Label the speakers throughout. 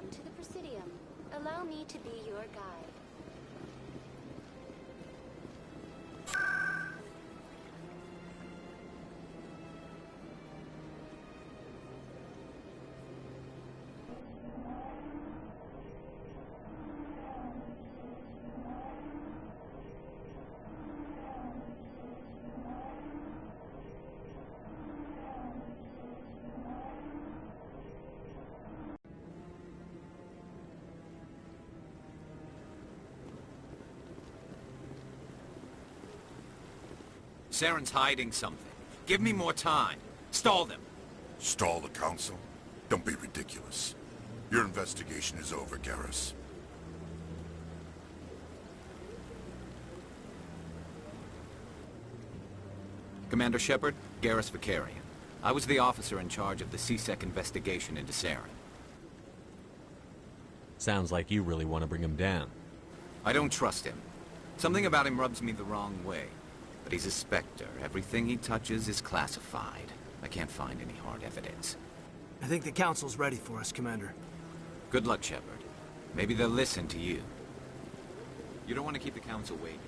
Speaker 1: Welcome to the Presidium. Allow me to be your guide.
Speaker 2: Saren's hiding something. Give me more time. Stall them.
Speaker 3: Stall the Council? Don't be ridiculous. Your investigation is over, Garrus.
Speaker 2: Commander Shepard, Garrus Vicarian. I was the officer in charge of the C-Sec investigation into Saren.
Speaker 4: Sounds like you really want to bring him down.
Speaker 2: I don't trust him. Something about him rubs me the wrong way. But he's a Spectre. Everything he touches is classified. I can't find any hard evidence.
Speaker 5: I think the Council's ready for us, Commander.
Speaker 2: Good luck, Shepard. Maybe they'll listen to you. You don't want to keep the Council waiting.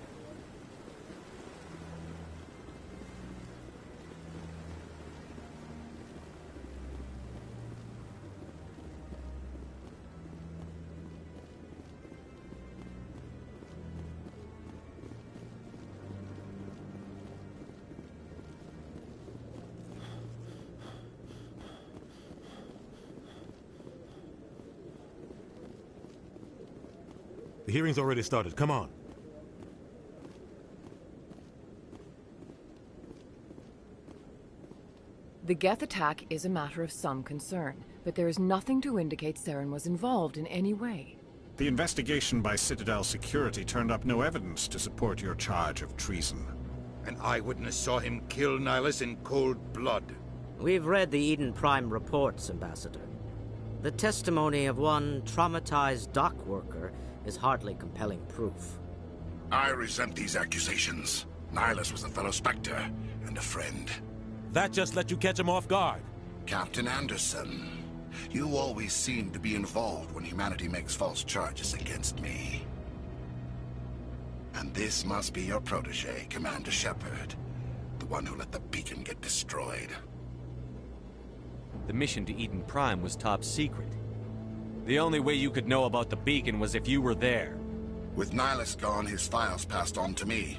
Speaker 6: The hearing's already started. Come on.
Speaker 7: The Geth attack is a matter of some concern, but there is nothing to indicate Saren was involved in any way.
Speaker 8: The investigation by Citadel Security turned up no evidence to support your charge of treason.
Speaker 9: An eyewitness saw him kill Nihilus in cold blood.
Speaker 10: We've read the Eden Prime reports, Ambassador. The testimony of one traumatized dock worker is hardly compelling proof.
Speaker 3: I resent these accusations. Nihilus was a fellow Spectre and a friend.
Speaker 6: That just let you catch him off guard.
Speaker 3: Captain Anderson, you always seem to be involved when humanity makes false charges against me. And this must be your protege, Commander Shepard, the one who let the beacon get destroyed.
Speaker 4: The mission to Eden Prime was top secret. The only way you could know about the beacon was if you were there.
Speaker 3: With Nihilus gone, his files passed on to me.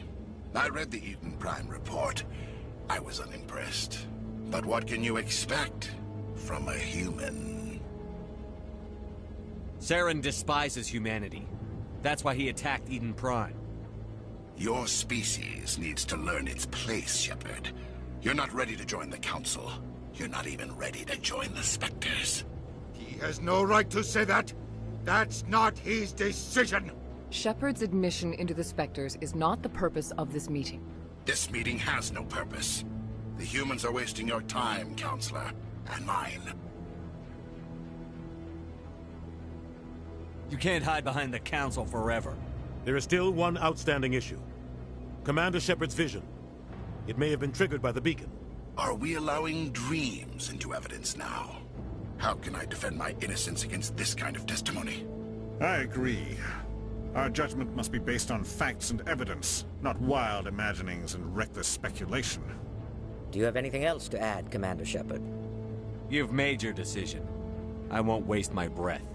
Speaker 3: I read the Eden Prime report. I was unimpressed. But what can you expect from a human?
Speaker 4: Saren despises humanity. That's why he attacked Eden Prime.
Speaker 3: Your species needs to learn its place, Shepard. You're not ready to join the Council. You're not even ready to join the Spectres.
Speaker 9: He has no right to say that. That's not his decision.
Speaker 7: Shepard's admission into the Spectres is not the purpose of this meeting.
Speaker 3: This meeting has no purpose. The humans are wasting your time, Counselor, and mine.
Speaker 4: You can't hide behind the Council forever.
Speaker 6: There is still one outstanding issue. Commander Shepard's vision. It may have been triggered by the beacon.
Speaker 3: Are we allowing dreams into evidence now? How can I defend my innocence against this kind of testimony?
Speaker 8: I agree. Our judgment must be based on facts and evidence, not wild imaginings and reckless speculation.
Speaker 10: Do you have anything else to add, Commander Shepard?
Speaker 4: You've made your decision. I won't waste my breath.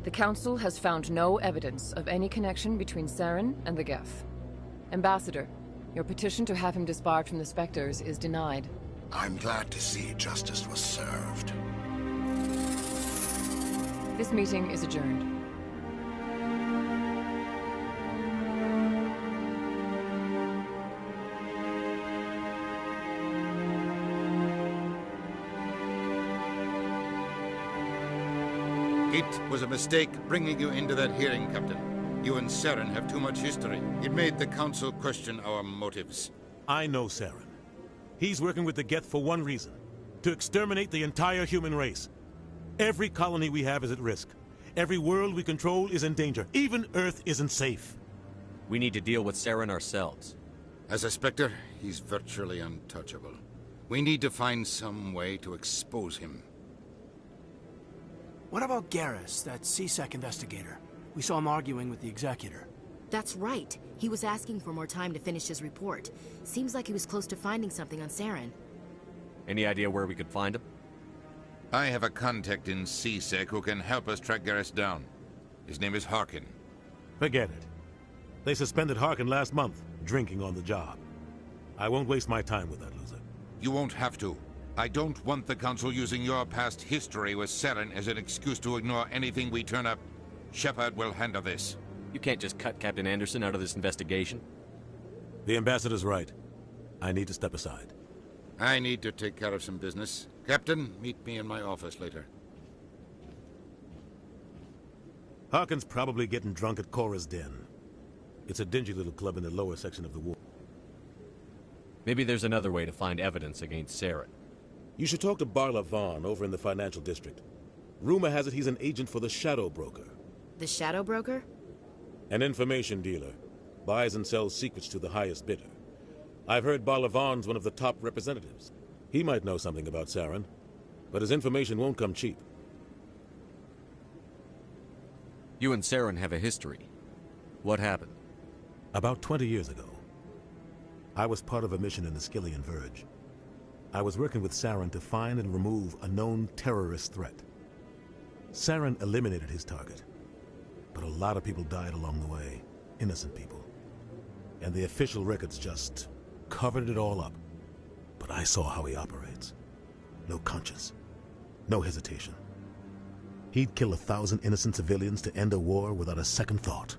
Speaker 7: The Council has found no evidence of any connection between Saren and the Geth. Ambassador, your petition to have him disbarred from the Spectres is denied.
Speaker 3: I'm glad to see justice was served.
Speaker 7: This meeting is adjourned.
Speaker 9: It was a mistake bringing you into that hearing, Captain. You and Saren have too much history. It made the Council question our motives.
Speaker 6: I know Saren. He's working with the Geth for one reason. To exterminate the entire human race. Every colony we have is at risk. Every world we control is in danger. Even Earth isn't safe.
Speaker 4: We need to deal with Saren ourselves.
Speaker 9: As a Spectre, he's virtually untouchable. We need to find some way to expose him.
Speaker 5: What about Garrus, that CSEC investigator? We saw him arguing with the executor.
Speaker 11: That's right. He was asking for more time to finish his report. Seems like he was close to finding something on Saren.
Speaker 4: Any idea where we could find him?
Speaker 9: I have a contact in CSEC who can help us track Garrus down. His name is Harkin.
Speaker 6: Forget it. They suspended Harkin last month, drinking on the job. I won't waste my time with that loser.
Speaker 9: You won't have to. I don't want the Council using your past history with Saren as an excuse to ignore anything we turn up. Shepard will handle this.
Speaker 4: You can't just cut Captain Anderson out of this investigation.
Speaker 6: The ambassador's right. I need to step aside.
Speaker 9: I need to take care of some business. Captain, meet me in my office later.
Speaker 6: Harkin's probably getting drunk at Cora's Den. It's a dingy little club in the lower section of the ward.
Speaker 4: Maybe there's another way to find evidence against Saren.
Speaker 6: You should talk to Barla Vaughn over in the financial district. Rumor has it he's an agent for the Shadow Broker.
Speaker 11: The Shadow Broker?
Speaker 6: An information dealer. Buys and sells secrets to the highest bidder. I've heard Barla Vaughn's one of the top representatives. He might know something about Saren, but his information won't come cheap.
Speaker 4: You and Saren have a history. What happened?
Speaker 6: About 20 years ago, I was part of a mission in the Skillian Verge. I was working with Saren to find and remove a known terrorist threat. Saren eliminated his target, but a lot of people died along the way, innocent people. And the official records just covered it all up. But I saw how he operates. No conscience, no hesitation. He'd kill 1,000 innocent civilians to end a war without a second thought.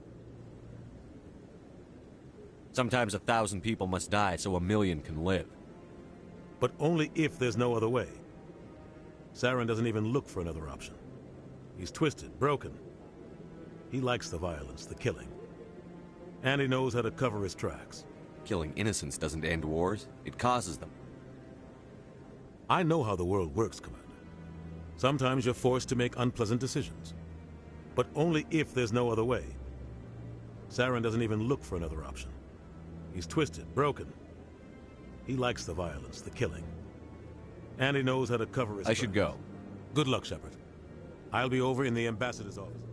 Speaker 4: Sometimes 1,000 people must die so 1,000,000 can live.
Speaker 6: But only if there's no other way. Saren doesn't even look for another option. He's twisted, broken. He likes the violence, the killing. And he knows how to cover his tracks.
Speaker 4: Killing innocents doesn't end wars, it causes them.
Speaker 6: I know how the world works, Commander. Sometimes you're forced to make unpleasant decisions. But only if there's no other way. Saren doesn't even look for another option. He's twisted, broken. He likes the violence, the killing. And he knows how to cover his
Speaker 4: I should go.
Speaker 6: Good luck, Shepard. I'll be over in the ambassador's office.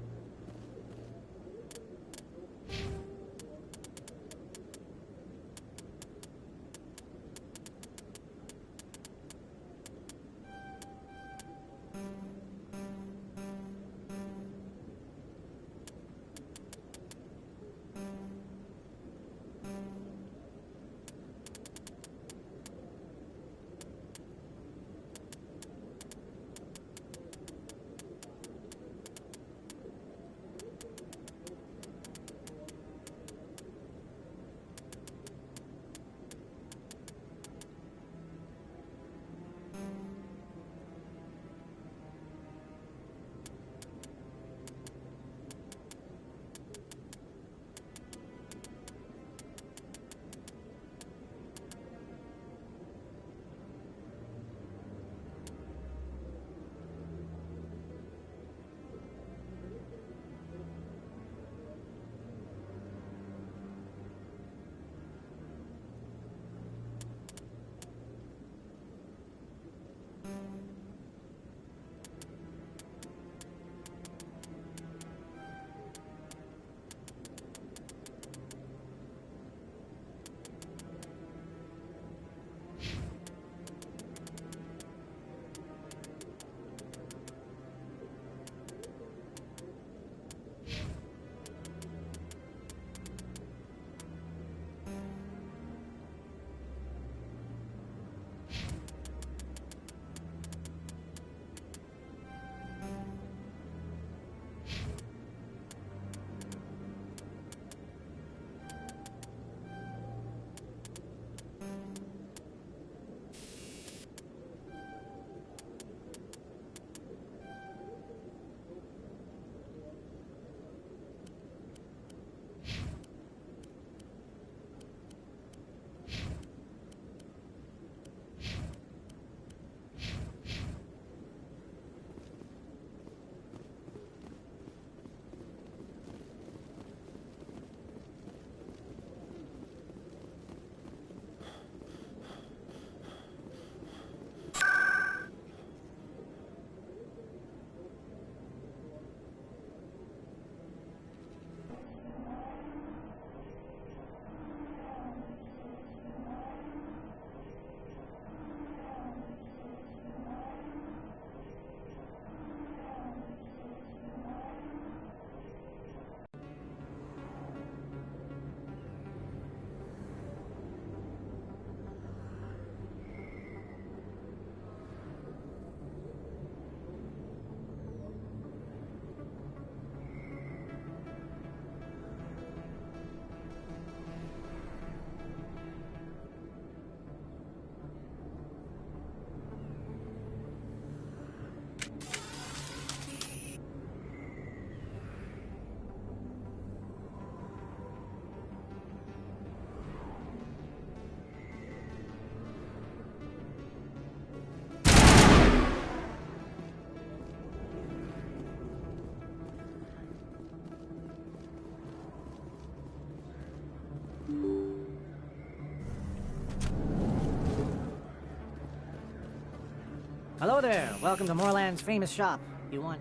Speaker 12: Hello there. Welcome to Moorland's famous shop. You want...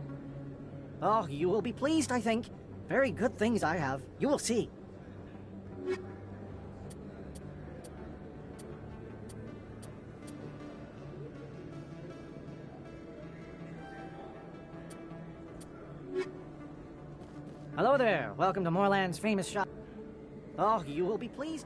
Speaker 12: Oh, you will be pleased, I think. Very good things I have. You will see. Hello there. Welcome to Moorland's famous shop. Oh, you will be pleased.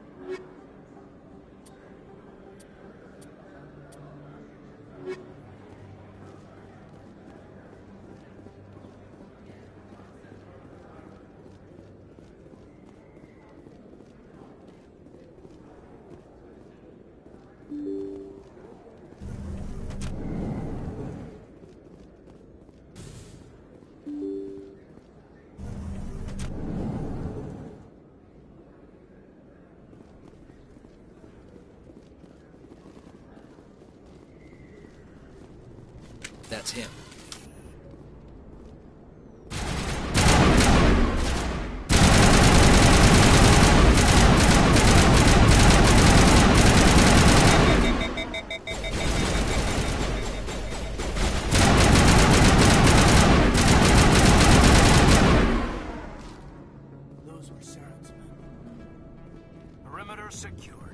Speaker 13: That's him.
Speaker 5: Those were Saren's men. Perimeter secured.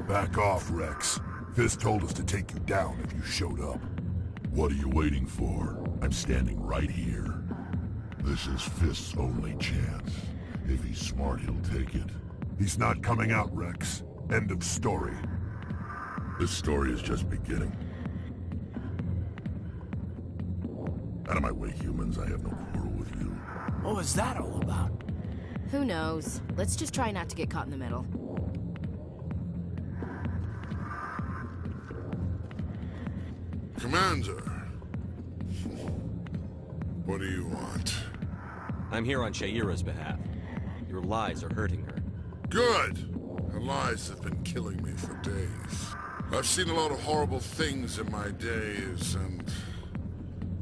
Speaker 14: Back off, Rex. Fist told us to take you down if you showed up. What are you waiting for? I'm standing right here. This is Fist's only chance. If he's smart, he'll take it. He's not coming out, Rex. End of story. This story is just beginning. Out of my way, humans. I have no quarrel with you.
Speaker 5: What was that all about?
Speaker 11: Who knows? Let's just try not to get caught in the middle.
Speaker 3: Commander. What do you want?
Speaker 4: I'm here on Shaira's behalf. Your lies are hurting her.
Speaker 3: Good! Her lies have been killing me for days. I've seen a lot of horrible things in my days, and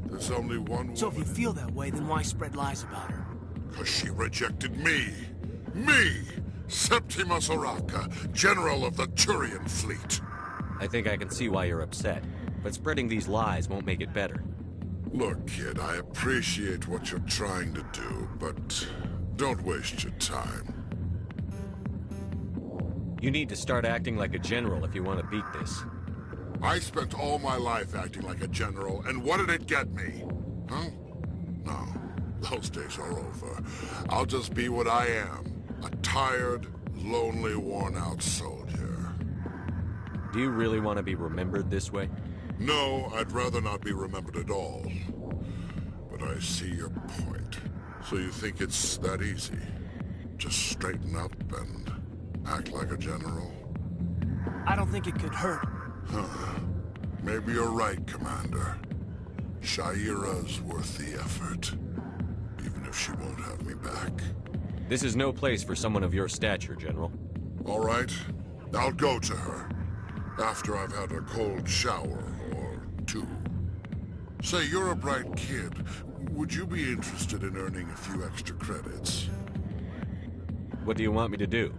Speaker 3: there's only one
Speaker 5: So if
Speaker 3: woman
Speaker 5: you feel that way, then why spread lies about her?
Speaker 3: Because she rejected me! Me! Septimus Oraka, General of the Turian Fleet!
Speaker 4: I think I can see why you're upset, but spreading these lies won't make it better.
Speaker 3: Look, kid, I appreciate what you're trying to do, but don't waste your time.
Speaker 4: You need to start acting like a general if you want to beat this.
Speaker 3: I spent all my life acting like a general, and what did it get me? Huh? No, those days are over. I'll just be what I am. A tired, lonely, worn-out soldier.
Speaker 4: Do you really want to be remembered this way?
Speaker 3: No, I'd rather not be remembered at all. But I see your point. So you think it's that easy? Just straighten up and act like a general?
Speaker 5: I don't think it could hurt.
Speaker 3: Huh. Maybe you're right, Commander. Shaira's worth the effort. Even if she won't have me back.
Speaker 4: This is no place for someone of your stature, General.
Speaker 3: All right. I'll go to her. After I've had a cold shower or two. Say, you're a bright kid. Would you be interested in earning a few extra credits?
Speaker 4: What do you want me to do?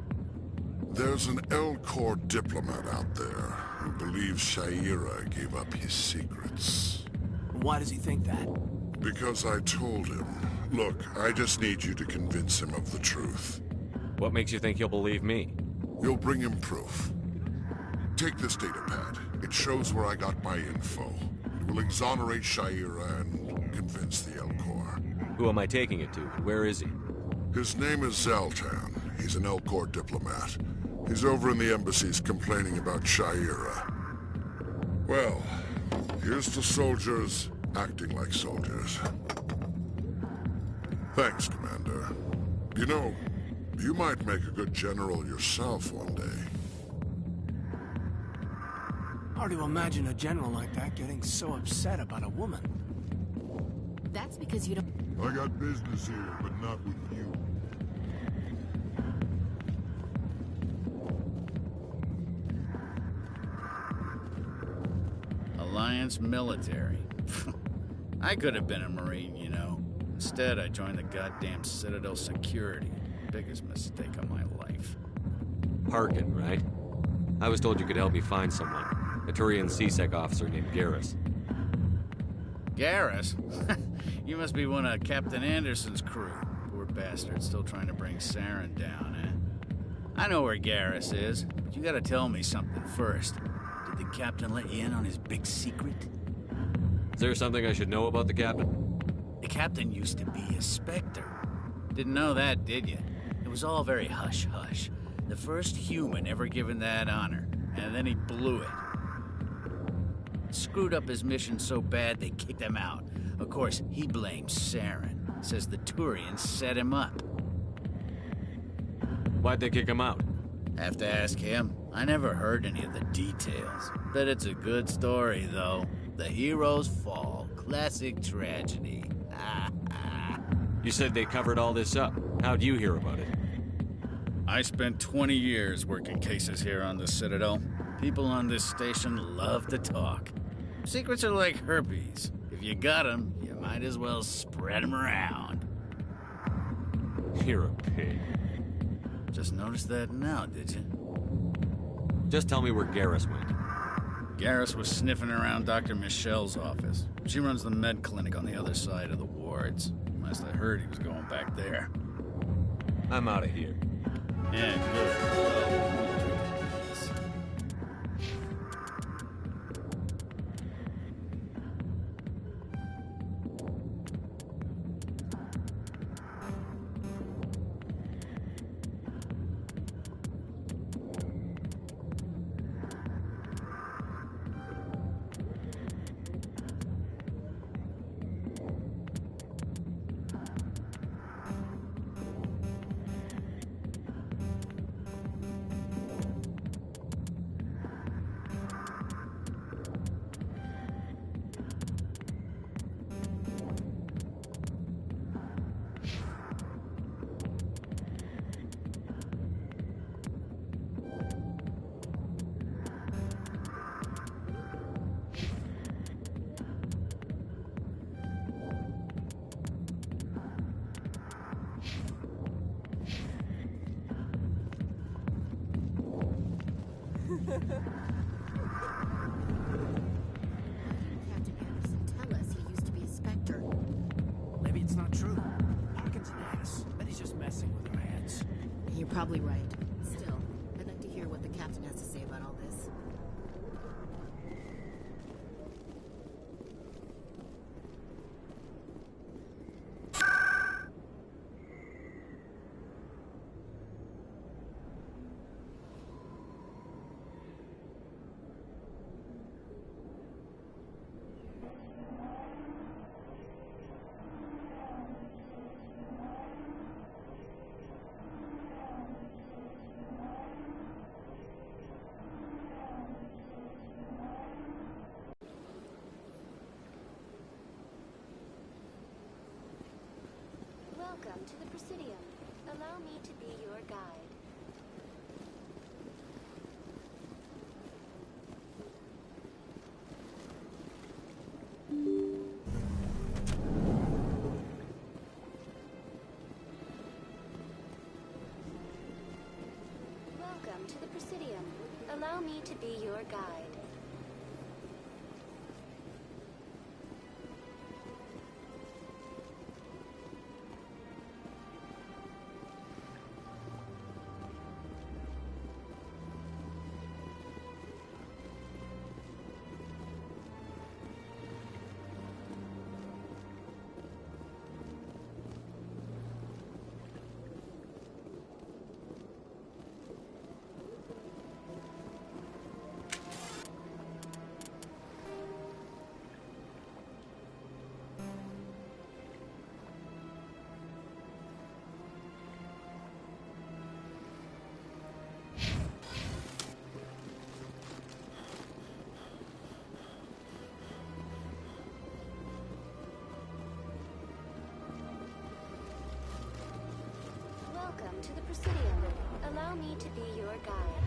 Speaker 3: There's an Elcor diplomat out there who believes Shaira gave up his secrets.
Speaker 5: Why does he think that?
Speaker 3: Because I told him. Look, I just need you to convince him of the truth.
Speaker 4: What makes you think he'll believe me?
Speaker 3: You'll bring him proof. Take this datapad. It shows where I got my info. It will exonerate Shaira and convince the Elcor.
Speaker 4: Who am I taking it to, and where is he?
Speaker 3: His name is Zaltan. He's an Elcor diplomat. He's over in the embassies complaining about Shaira. Well, here's to soldiers acting like soldiers. Thanks, Commander. You know, you might make a good general yourself one day.
Speaker 5: Hard to imagine a general like that getting so upset about a woman.
Speaker 11: That's because you don't...
Speaker 14: I got business here, but not with you.
Speaker 13: Alliance military. I could have been a Marine, you know. Instead, I joined the goddamn Citadel security. Biggest mistake of my life.
Speaker 4: Harkin, right? I was told you could help me find someone. A Turian CSEC officer named Garrus.
Speaker 13: Garrus? You must be one of Captain Anderson's crew. Poor bastard, still trying to bring Saren down, eh? I know where Garrus is, but you gotta tell me something first. Did the captain let you in on his big secret?
Speaker 4: Is there something I should know about the captain?
Speaker 13: The captain used to be a Spectre. Didn't know that, did you? It was all very hush-hush. The first human ever given that honor, and then he blew it. Screwed up his mission so bad they kicked him out. Of course, he blames Saren. Says the Turians set him up.
Speaker 4: Why'd they kick him out?
Speaker 13: Have to ask him. I never heard any of the details. Bet it's a good story, though. The hero's fall. Classic tragedy.
Speaker 4: You said they covered all this up. How'd you hear about it?
Speaker 13: I spent 20 years working cases here on the Citadel. People on this station love to talk. Secrets are like herpes. If you got them, you might as well spread them around.
Speaker 4: You're a pig.
Speaker 13: Just noticed that now, did you?
Speaker 4: Just tell me where Garrus went.
Speaker 13: Garrus was sniffing around Dr. Michelle's office. She runs the med clinic on the other side of the wards. Last I heard, he was going back there.
Speaker 4: I'm out of here.
Speaker 13: Yeah, good.
Speaker 11: Captain Anderson tell us he used to be a Spectre?
Speaker 5: Maybe it's not true. Harkin's an ass. Bet he's just messing with our heads.
Speaker 11: You're probably right. Still, I'd like to hear what the captain has to say about all this.
Speaker 1: Welcome to the Presidium. Allow me to be your guide. Welcome to the Presidium. Allow me to be your guide. Welcome to the Presidium. Allow me to be your guide.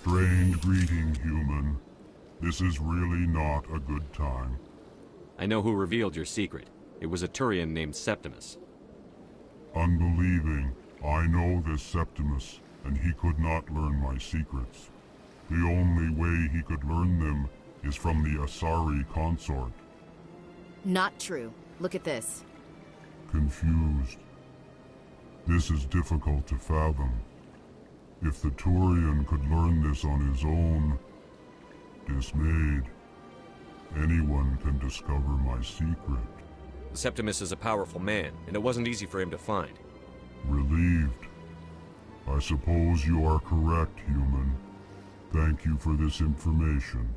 Speaker 14: Strained greeting, human. This is really not a good time.
Speaker 4: I know who revealed your secret. It was a Turian named Septimus.
Speaker 14: Unbelieving, I know this Septimus, and he could not learn my secrets. The only way he could learn them is from the Asari consort.
Speaker 11: Not true. Look at this.
Speaker 14: Confused. This is difficult to fathom. If the Turian could learn this on his own, dismayed, anyone can discover my secret.
Speaker 4: Septimus is a powerful man, and it wasn't easy for him to find.
Speaker 14: Relieved. I suppose you are correct, human. Thank you for this information.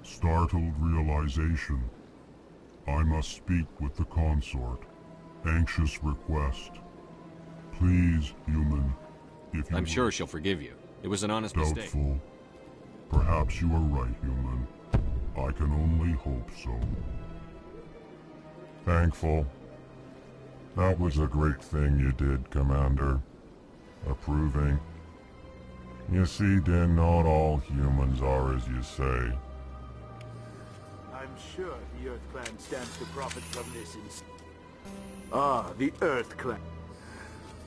Speaker 14: Startled realization. I must speak with the consort. Anxious request. Please, human, if you...
Speaker 4: I'm sure she'll forgive you. It was an honest mistake.
Speaker 14: Doubtful. Perhaps you are right, human. I can only hope so. Thankful. That was a great thing you did, Commander. Approving. You see, then, not all humans are as you say.
Speaker 5: I'm sure the Earth Clan stands to profit from this. Ah, the Earth Clan.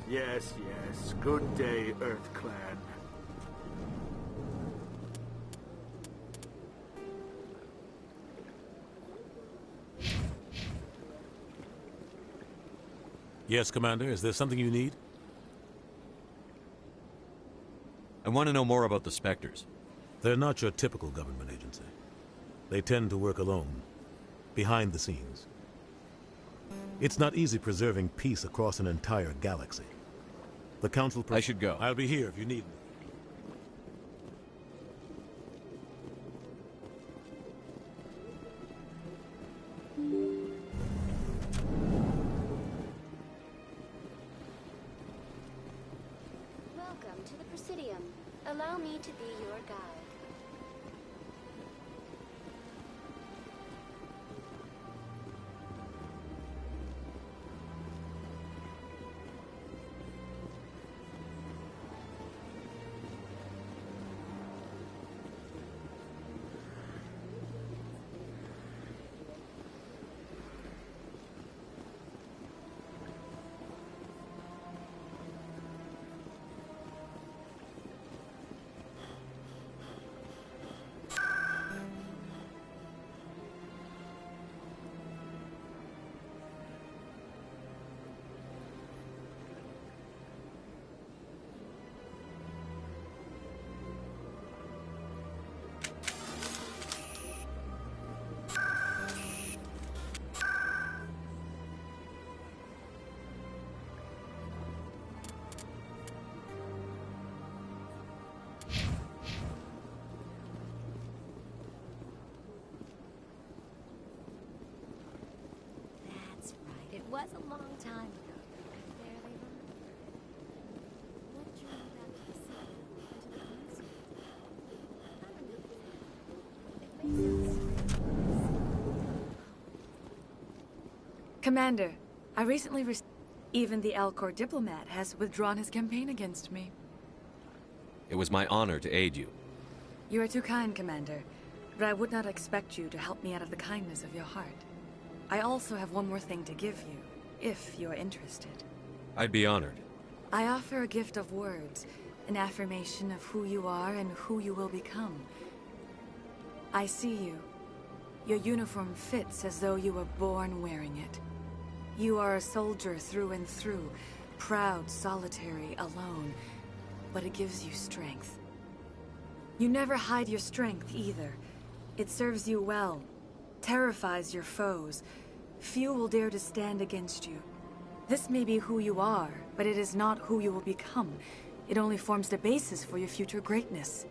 Speaker 5: Yes, yes. Good day, Earth Clan.
Speaker 6: Yes, Commander. Is there something you need?
Speaker 4: I want to know more about the Spectres.
Speaker 6: They're not your typical government agency. They tend to work alone, behind the scenes. It's not easy preserving peace across an entire galaxy. The Council...
Speaker 4: I should go.
Speaker 6: I'll be here if you need me.
Speaker 1: Welcome to the Presidium. Allow me to be your guide.
Speaker 15: It was a long time ago. There they were. What drew you back to the city? And to the
Speaker 16: Commander, I recently received... Even the Alcor diplomat has withdrawn his campaign against me.
Speaker 4: It was my honor to aid you.
Speaker 16: You are too kind, Commander, but I would not expect you to help me out of the kindness of your heart. I also have one more thing to give you, if you're interested.
Speaker 4: I'd be honored.
Speaker 16: I offer a gift of words, an affirmation of who you are and who you will become. I see you. Your uniform fits as though you were born wearing it. You are a soldier through and through, proud, solitary, alone, but it gives you strength. You never hide your strength either. It serves you well, terrifies your foes. Few will dare to stand against you. This may be who you are, but it is not who you will become. It only forms the basis for your future greatness.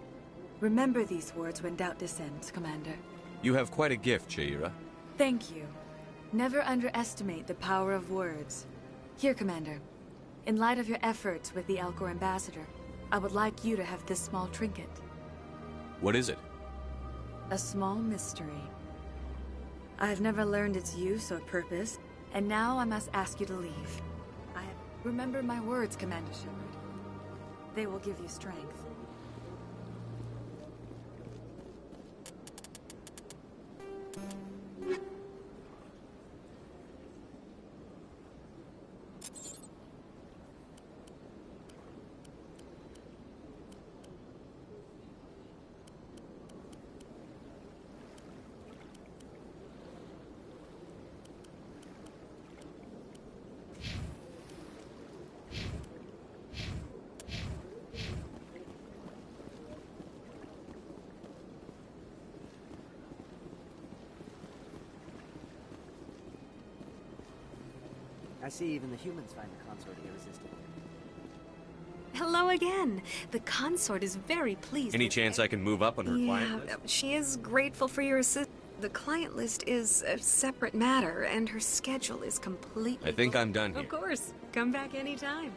Speaker 16: Remember these words when doubt descends, Commander.
Speaker 4: You have quite a gift, Cheira.
Speaker 16: Thank you. Never underestimate the power of words. Here, Commander. In light of your efforts with the Alcor ambassador, I would like you to have this small trinket.
Speaker 4: What is it?
Speaker 16: A small mystery. I have never learned its use or purpose, and now I must ask you to leave. Remember my words, Commander Shepard. They will give you strength.
Speaker 12: I see even the humans find the consort irresistible.
Speaker 17: Hello again. The consort is very pleased.
Speaker 4: Any chance I can move up on her client list?
Speaker 17: She is grateful for your assistance. The client list is a separate matter, and her schedule is completely...
Speaker 4: I think I'm done here.
Speaker 17: Of course. Come back anytime.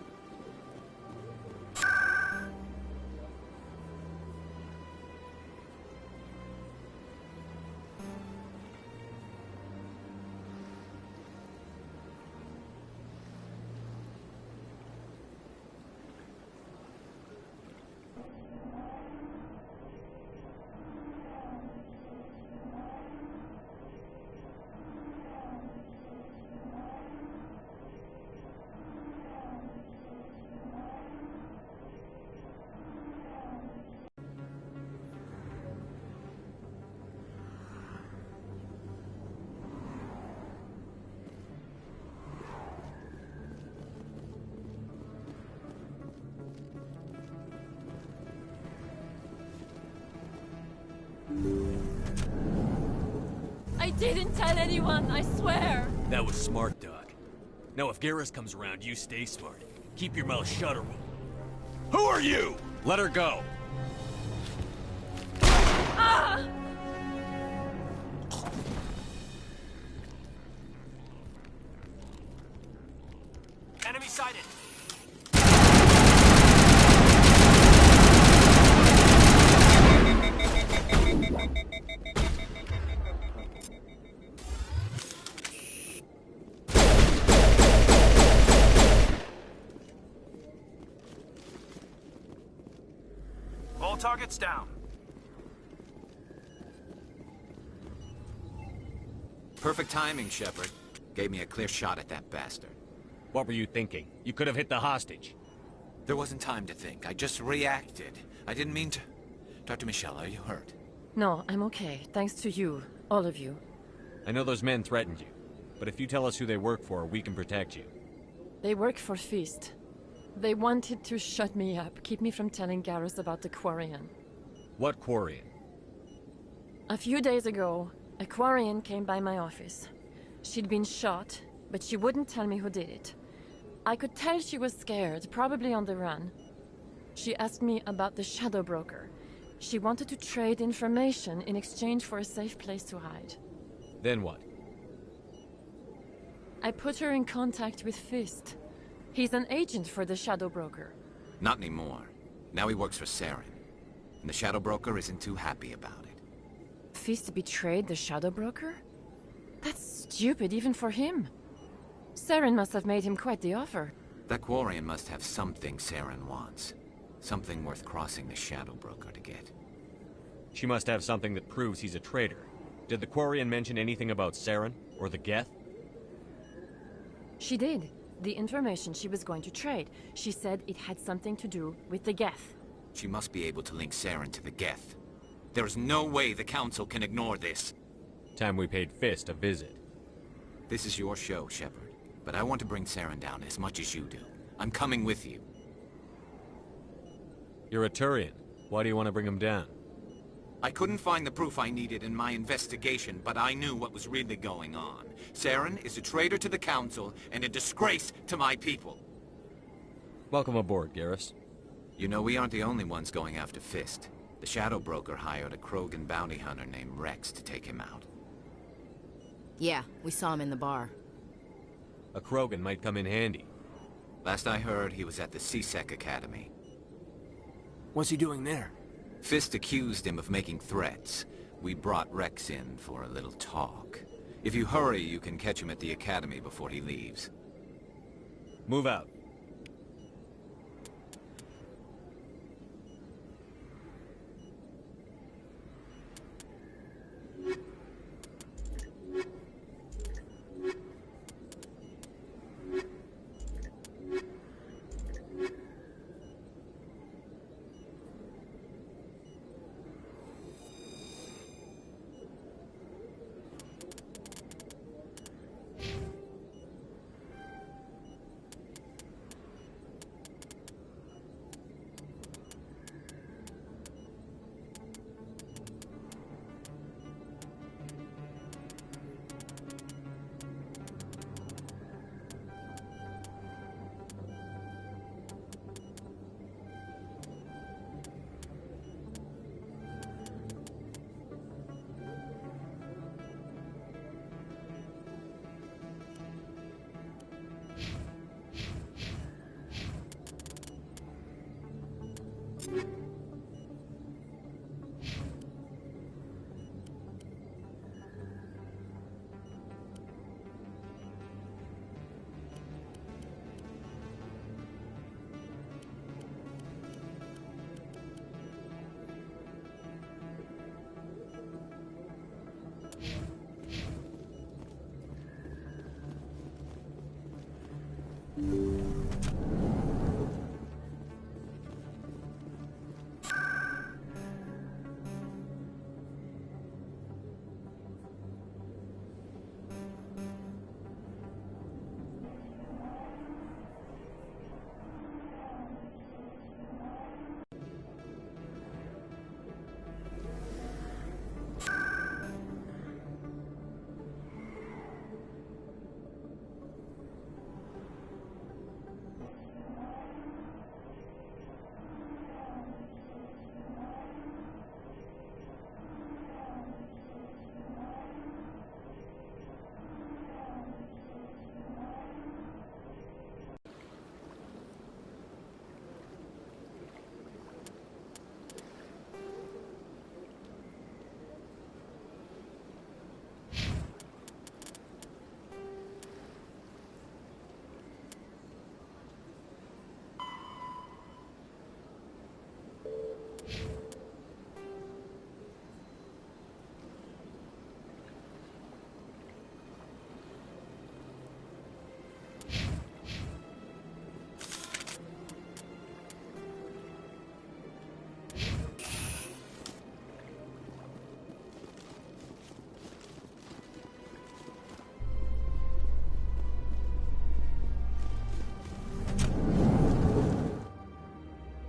Speaker 7: I didn't tell anyone, I swear!
Speaker 4: That was smart, Doc. Now if Garrus comes around, you stay smart. Keep your mouth shut or we'll... Who are you? Let her go.
Speaker 7: Ah!
Speaker 4: Enemy sighted.
Speaker 18: All targets down.
Speaker 2: Perfect timing, Shepard. Gave me a clear shot at that bastard.
Speaker 4: What were you thinking? You could have hit the hostage.
Speaker 2: There wasn't time to think. I just reacted. I didn't mean to... Dr. Michelle, are you hurt?
Speaker 7: No, I'm okay. Thanks to you. All of you.
Speaker 4: I know those men threatened you, but if you tell us who they work for, we can protect you.
Speaker 7: They work for Feast. They wanted to shut me up, keep me from telling Garrus about the Quarian.
Speaker 4: What Quarian?
Speaker 7: A few days ago, a Quarian came by my office. She'd been shot, but she wouldn't tell me who did it. I could tell she was scared, probably on the run. She asked me about the Shadow Broker. She wanted to trade information in exchange for a safe place to hide.
Speaker 4: Then what?
Speaker 7: I put her in contact with Fist. He's an agent for the Shadow Broker.
Speaker 2: Not anymore. Now he works for Saren. And the Shadow Broker isn't too happy about it.
Speaker 7: Fist betrayed the Shadow Broker? That's stupid even for him. Saren must have made him quite the offer.
Speaker 2: That Quarian must have something Saren wants. Something worth crossing the Shadow Broker to get.
Speaker 4: She must have something that proves he's a traitor. Did the Quarian mention anything about Saren or the Geth?
Speaker 7: She did. The information she was going to trade. She said it had something to do with the Geth.
Speaker 2: She must be able to link Saren to the Geth. There is no way the Council can ignore this.
Speaker 4: Time we paid Fist a visit.
Speaker 2: This is your show, Shepard. But I want to bring Saren down as much as you do. I'm coming with you.
Speaker 4: You're a Turian. Why do you want to bring him down?
Speaker 2: I couldn't find the proof I needed in my investigation, but I knew what was really going on. Saren is a traitor to the Council and a disgrace to my people.
Speaker 4: Welcome aboard, Garrus.
Speaker 2: You know, we aren't the only ones going after Fist. The Shadow Broker hired a Krogan bounty hunter named Rex to take him out.
Speaker 11: Yeah, we saw him in the bar.
Speaker 4: A Krogan might come in handy.
Speaker 2: Last I heard, he was at the C-Sec Academy.
Speaker 18: What's he doing there?
Speaker 2: Fist accused him of making threats. We brought Rex in for a little talk. If you hurry, you can catch him at the Academy before he leaves.
Speaker 4: Move out.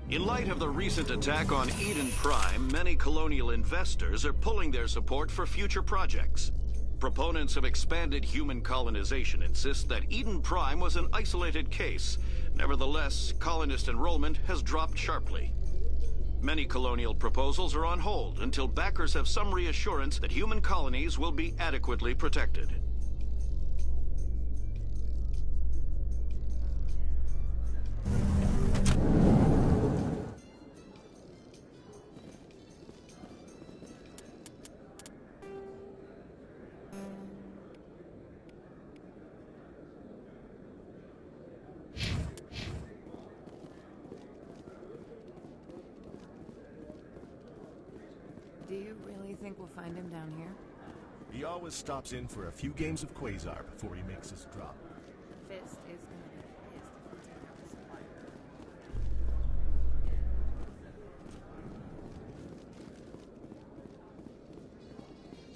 Speaker 19: In light of the recent attack on Eden Prime, many colonial investors are pulling their support for future projects. Proponents of expanded human colonization insist that Eden Prime was an isolated case. Nevertheless, colonist enrollment has dropped sharply. Many colonial proposals are on hold until backers have some reassurance that human colonies will be adequately protected.
Speaker 16: Do you really think we'll find him down here?
Speaker 20: He always stops in for a few games of Quasar before he makes his drop.
Speaker 16: Fist is gonna be pissed if we take out the supplier.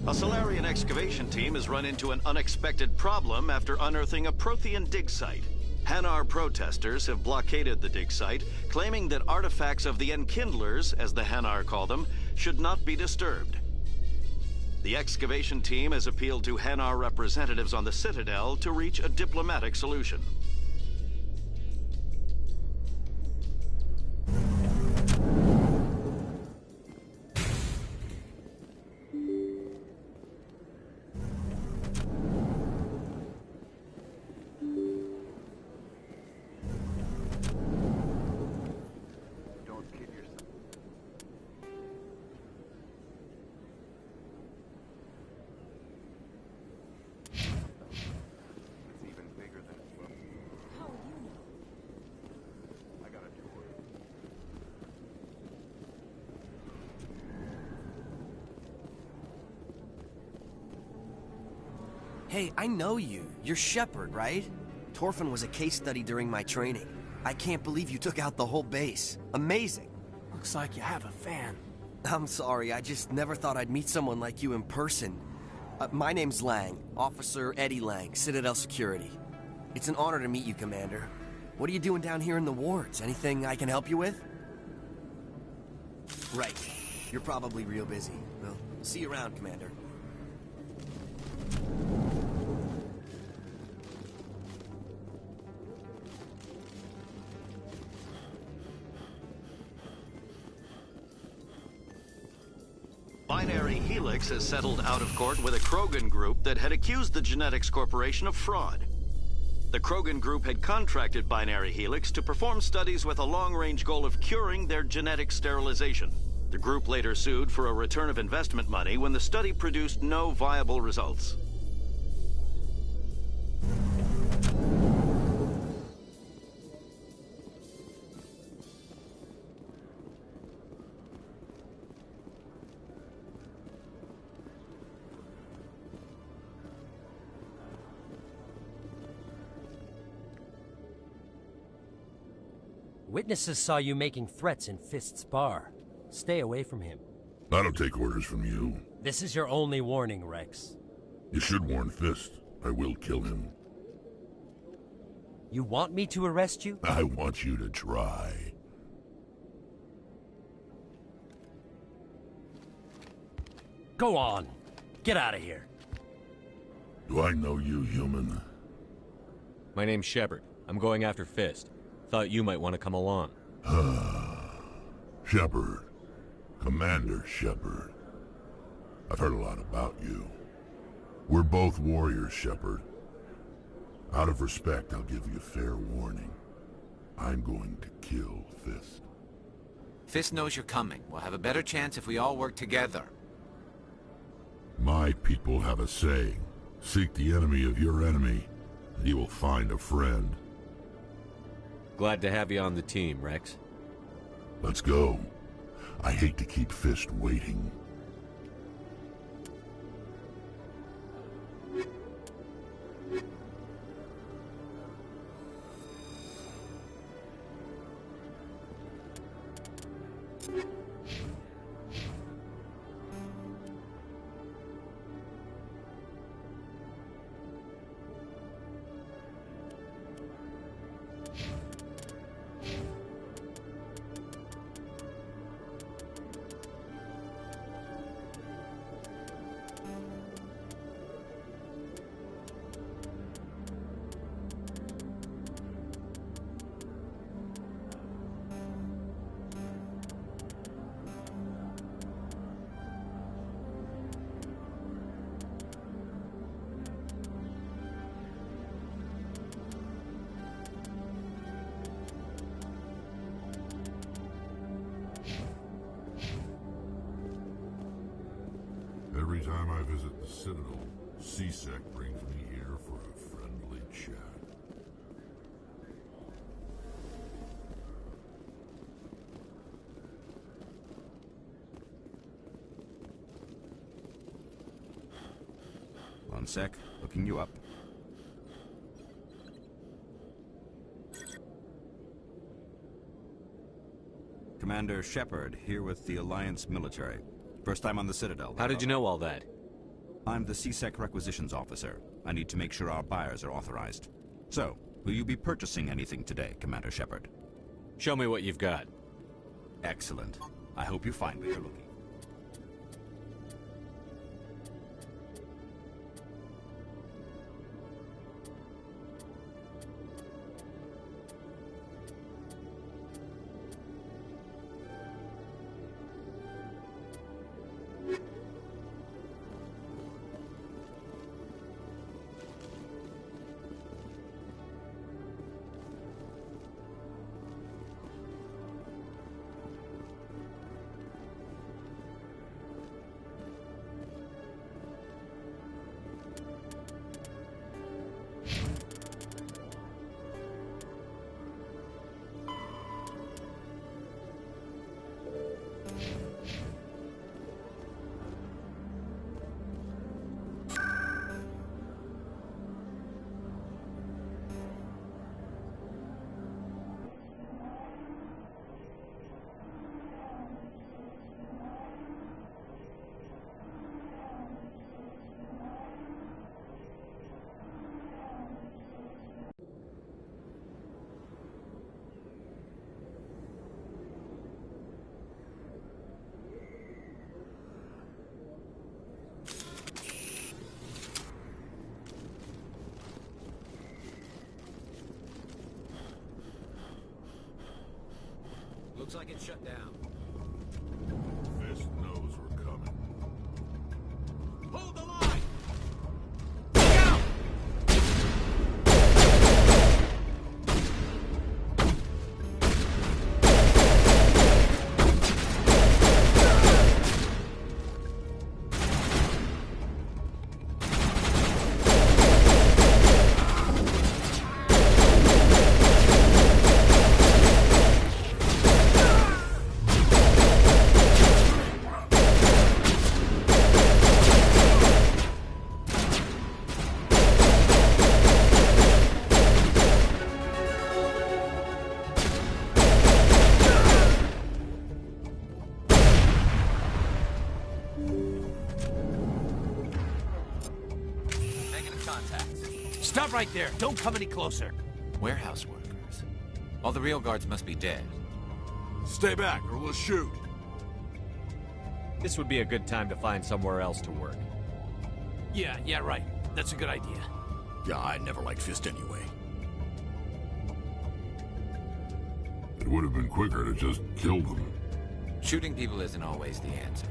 Speaker 19: A Solarian excavation team has run into an unexpected problem after unearthing a Prothean dig site. Hanar protesters have blockaded the dig site, claiming that artifacts of the Enkindlers, as the Hanar call them, should not be disturbed. The excavation team has appealed to Hanar representatives on the Citadel to reach a diplomatic solution.
Speaker 21: Hey, I know you. You're Shepard, right? Torfin was a case study during my training. I can't believe you took out the whole base. Amazing.
Speaker 18: Looks like you have a fan.
Speaker 21: I'm sorry, I just never thought I'd meet someone like you in person. My name's Lang, Officer Eddie Lang, Citadel Security. It's an honor to meet you, Commander. What are you doing down here in the wards? Anything I can help you with? Right. You're probably real busy. Well, see you around, Commander.
Speaker 19: Binary Helix has settled out of court with a Krogan group that had accused the Genetics Corporation of fraud. The Krogan group had contracted Binary Helix to perform studies with a long-range goal of curing their genetic sterilization. The group later sued for a return of investment money when the study produced no viable results.
Speaker 8: Witnesses saw you making threats in Fist's bar. Stay away from him.
Speaker 14: I don't take orders from you.
Speaker 8: This is your only warning, Rex.
Speaker 14: You should warn Fist. I will kill him.
Speaker 8: You want me to arrest you?
Speaker 14: I want you to try.
Speaker 8: Go on. Get out of here.
Speaker 14: Do I know you, human?
Speaker 4: My name's Shepard. I'm going after Fist. Thought you might want to come along.
Speaker 14: Shepard. Commander Shepard. I've heard a lot about you. We're both warriors, Shepard. Out of respect, I'll give you a fair warning. I'm going to kill Fist.
Speaker 2: Fist knows you're coming. We'll have a better chance if we all work together.
Speaker 14: My people have a saying. Seek the enemy of your enemy, and you will find a friend.
Speaker 4: Glad to have you on the team, Rex.
Speaker 14: Let's go. I hate to keep Fist waiting. Every time I visit the Citadel, C-Sec brings me here for a friendly chat.
Speaker 22: One sec, looking you up. Commander Shepard, here with the Alliance military. First time on the Citadel.
Speaker 4: How did you know all that?
Speaker 22: I'm the C-Sec requisitions officer. I need to make sure our buyers are authorized. So, will you be purchasing anything today, Commander Shepard?
Speaker 4: Show me what you've got.
Speaker 22: Excellent. I hope you find what you're looking.
Speaker 2: Looks like it's shut down.
Speaker 14: Fist knows we're coming.
Speaker 2: Hold the line! Down!
Speaker 18: Stop right there. Don't come any closer.
Speaker 2: Warehouse workers. All the real guards must be dead.
Speaker 3: Stay back, or we'll shoot.
Speaker 4: This would be a good time to find somewhere else to work.
Speaker 18: Yeah, right. That's a good idea.
Speaker 9: Yeah, I never liked Fist anyway.
Speaker 14: It would have been quicker to just kill them.
Speaker 2: Shooting people isn't always the answer.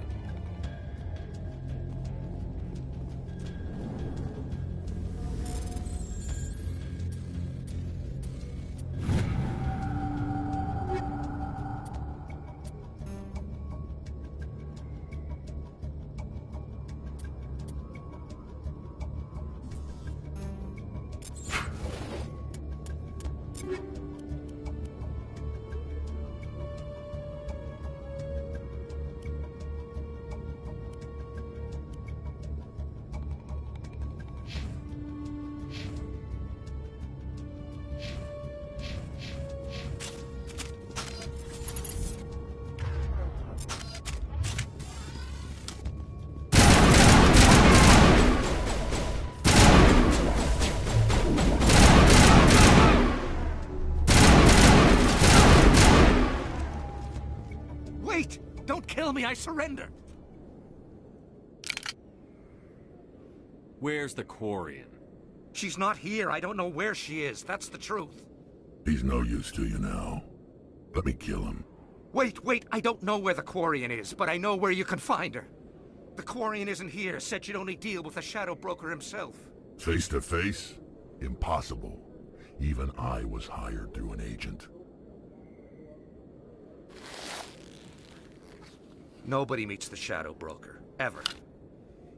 Speaker 18: Wait! Don't kill me, I surrender!
Speaker 4: Where's the Quarian?
Speaker 18: She's not here. I don't know where she is. That's the truth.
Speaker 14: He's no use to you now. Let me kill him.
Speaker 18: Wait! I don't know where the Quarian is, but I know where you can find her. The Quarian isn't here. Said she'd only deal with the Shadow Broker himself.
Speaker 14: Face to face? Impossible. Even I was hired through an agent.
Speaker 18: Nobody meets the Shadow Broker. Ever.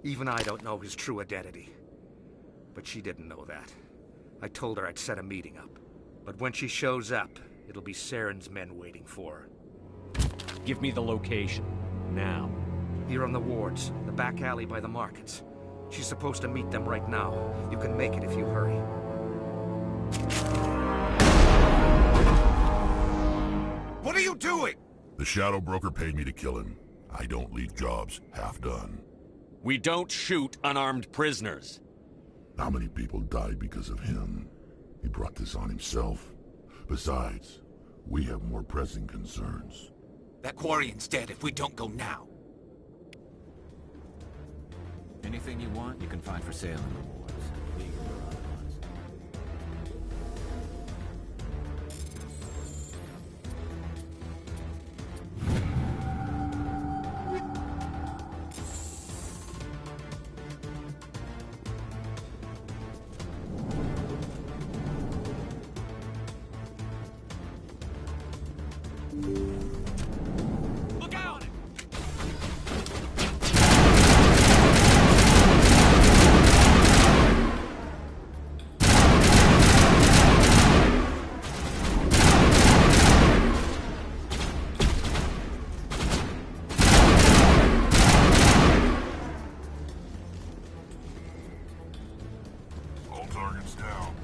Speaker 18: Even I don't know his true identity. But she didn't know that. I told her I'd set a meeting up. But when she shows up, it'll be Saren's men waiting for her.
Speaker 4: Give me the location. Now.
Speaker 18: Here on the wards, the back alley by the markets. She's supposed to meet them right now. You can make it if you hurry.
Speaker 3: What are you doing?
Speaker 14: The Shadow Broker paid me to kill him. I don't leave jobs half done.
Speaker 4: We don't shoot unarmed prisoners.
Speaker 14: How many people died because of him? He brought this on himself. Besides, we have more pressing concerns.
Speaker 2: That Quarian's dead if we don't go now. Anything you want, you can find for sale in the wards. Legal or otherwise.
Speaker 18: Look out!
Speaker 14: All targets down.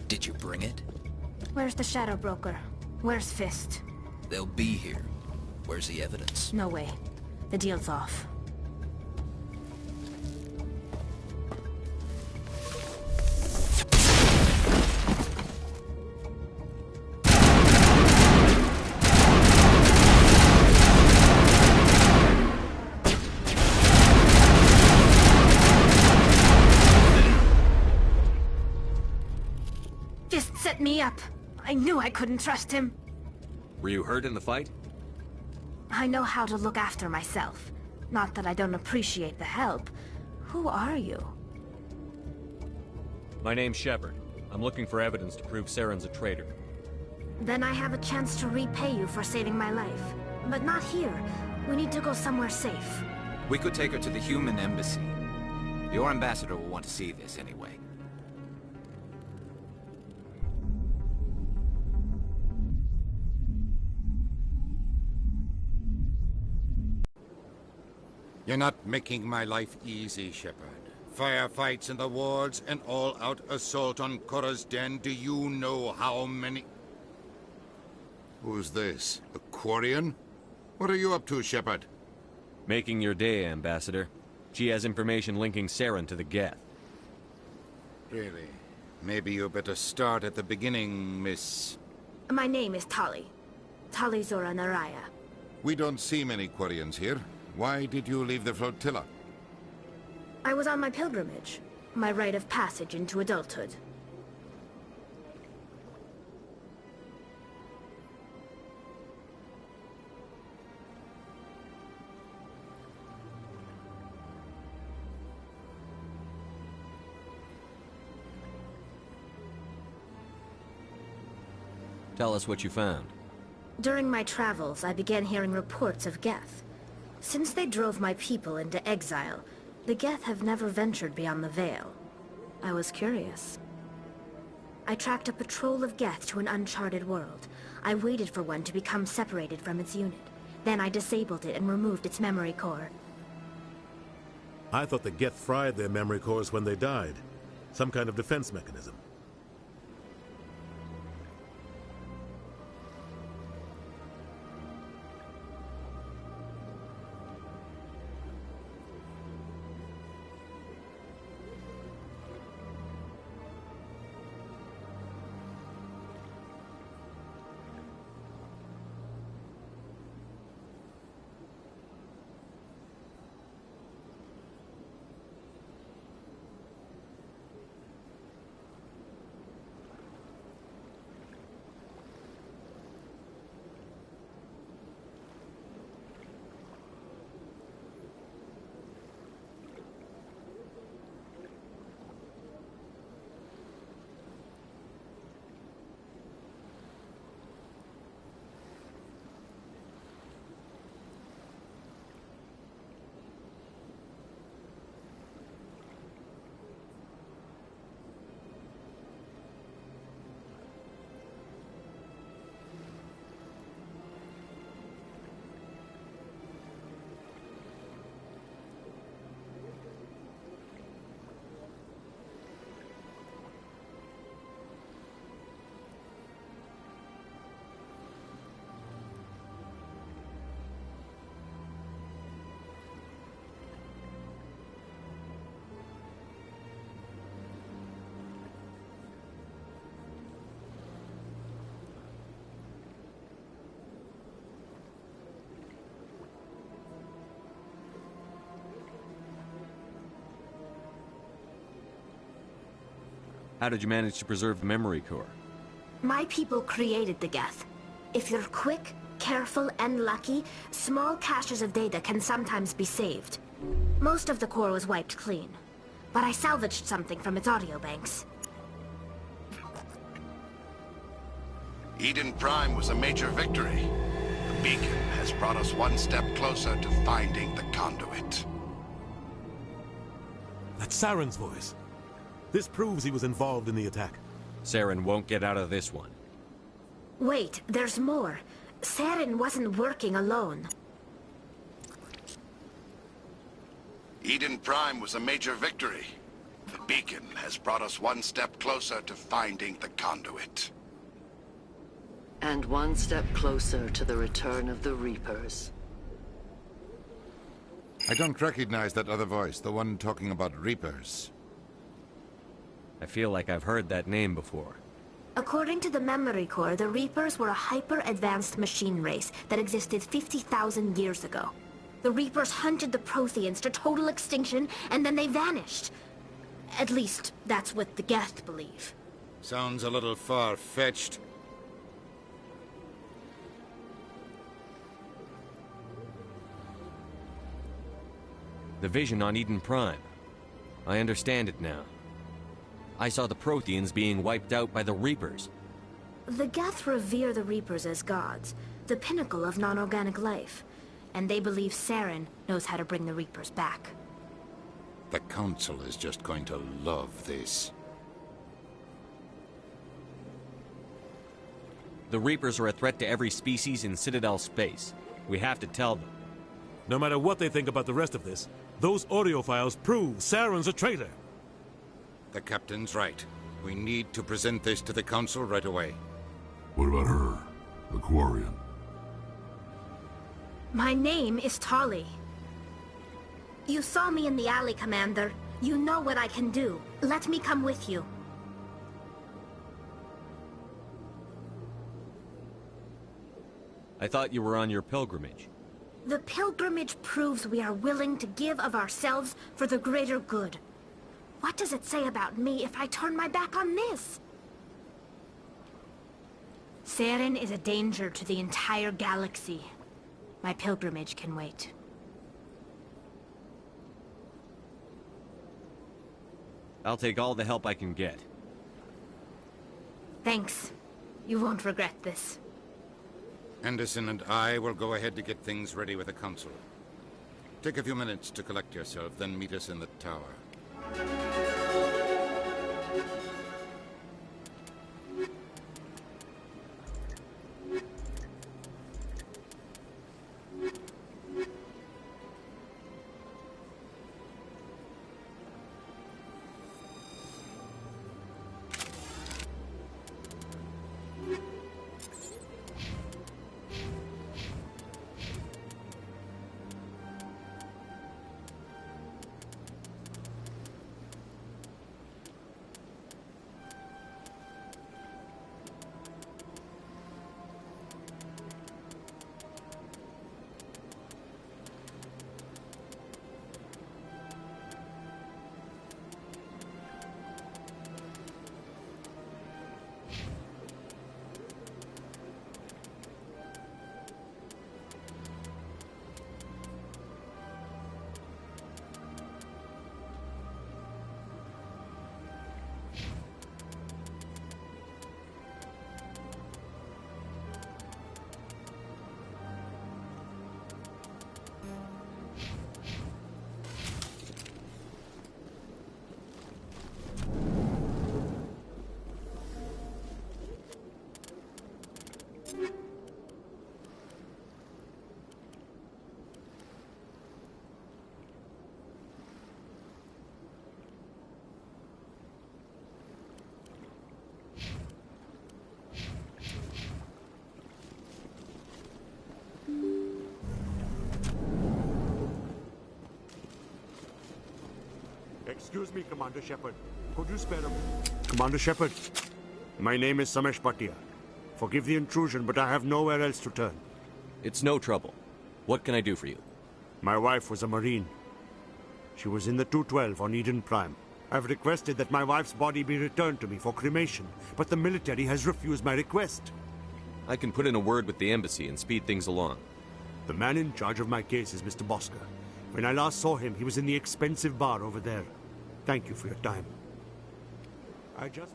Speaker 2: Did you bring it?
Speaker 15: Where's the Shadow Broker? Where's Fist?
Speaker 2: They'll be here. Where's the evidence?
Speaker 15: No way. The deal's off. Fist set me up. I knew I couldn't trust him.
Speaker 4: Were you hurt in the fight?
Speaker 10: I know how to look after myself. Not that I don't appreciate the help. Who are you?
Speaker 4: My name's Shepard. I'm looking for evidence to prove Saren's a traitor.
Speaker 10: Then I have a chance to repay you for saving my life. But not here. We need to go somewhere safe.
Speaker 2: We could take her to the human embassy. Your ambassador will want to see this anyway.
Speaker 13: You're not making my life easy, Shepard. Firefights in the wards, an all-out assault on Korra's den. Do you know how many...
Speaker 3: Who's this? A Quarian? What are you up to, Shepard?
Speaker 4: Making your day, Ambassador. She has information linking Saren to the Geth.
Speaker 13: Really? Maybe you better start at the beginning, Miss...
Speaker 10: My name is Tali. Tali Zora Naraya.
Speaker 3: We don't see many Quarians here. Why did you leave the flotilla?
Speaker 10: I was on my pilgrimage. My rite of passage into adulthood.
Speaker 4: Tell us what you found.
Speaker 10: During my travels, I began hearing reports of Geth. Since they drove my people into exile, the Geth have never ventured beyond the Veil. I was curious. I tracked a patrol of Geth to an uncharted world. I waited for one to become separated from its unit. Then I disabled it and removed its memory core.
Speaker 6: I thought the Geth fried their memory cores when they died. Some kind of defense mechanism.
Speaker 4: How did you manage to preserve the memory core?
Speaker 10: My people created the Geth. If you're quick, careful, and lucky, small caches of data can sometimes be saved. Most of the core was wiped clean, but I salvaged something from its audio banks.
Speaker 23: Eden Prime was a major victory. The beacon has brought us one step closer to finding the conduit.
Speaker 6: That's Saren's voice. This proves he was involved in the attack.
Speaker 4: Saren won't get out of this one.
Speaker 10: Wait, there's more. Saren wasn't working alone.
Speaker 23: Eden Prime was a major victory. The beacon has brought us one step closer to finding the conduit.
Speaker 24: And one step closer to the return of the Reapers.
Speaker 3: I don't recognize that other voice, the one talking about Reapers.
Speaker 4: I feel like I've heard that name before.
Speaker 10: According to the memory core, the Reapers were a hyper-advanced machine race that existed 50,000 years ago. The Reapers hunted the Protheans to total extinction, and then they vanished. At least, that's what the Geth believe.
Speaker 13: Sounds a little far-fetched.
Speaker 4: The vision on Eden Prime. I understand it now. I saw the Protheans being wiped out by the Reapers.
Speaker 10: The Geth revere the Reapers as gods, the pinnacle of non-organic life. And they believe Saren knows how to bring the Reapers back.
Speaker 13: The Council is just going to love this.
Speaker 4: The Reapers are a threat to every species in Citadel space. We have to tell them.
Speaker 6: No matter what they think about the rest of this, those audio files prove Saren's a traitor.
Speaker 13: The Captain's right. We need to present this to the Council right away.
Speaker 14: What about her? The Quarian?
Speaker 10: My name is Tali. You saw me in the alley, Commander. You know what I can do. Let me come with you.
Speaker 4: I thought you were on your pilgrimage.
Speaker 10: The pilgrimage proves we are willing to give of ourselves for the greater good. What does it say about me if I turn my back on this? Saren is a danger to the entire galaxy. My pilgrimage can wait.
Speaker 4: I'll take all the help I can get.
Speaker 10: Thanks. You won't regret this.
Speaker 13: Anderson and I will go ahead to get things ready with the Council. Take a few minutes to collect yourself, then meet us in the tower.
Speaker 1: Excuse me, Commander Shepard. Could you spare him? Commander Shepard, my name is Samesh Bhatia. Forgive the intrusion, but I have nowhere else to turn.
Speaker 4: It's no trouble. What can I do for you?
Speaker 1: My wife was a Marine. She was in the 212 on Eden Prime. I've requested that my wife's body be returned to me for cremation, but the military has refused my request.
Speaker 4: I can put in a word with the embassy and speed things along.
Speaker 1: The man in charge of my case is Mr. Bosker. When I last saw him, he was in the expensive bar over there. Thank you for your time. I just...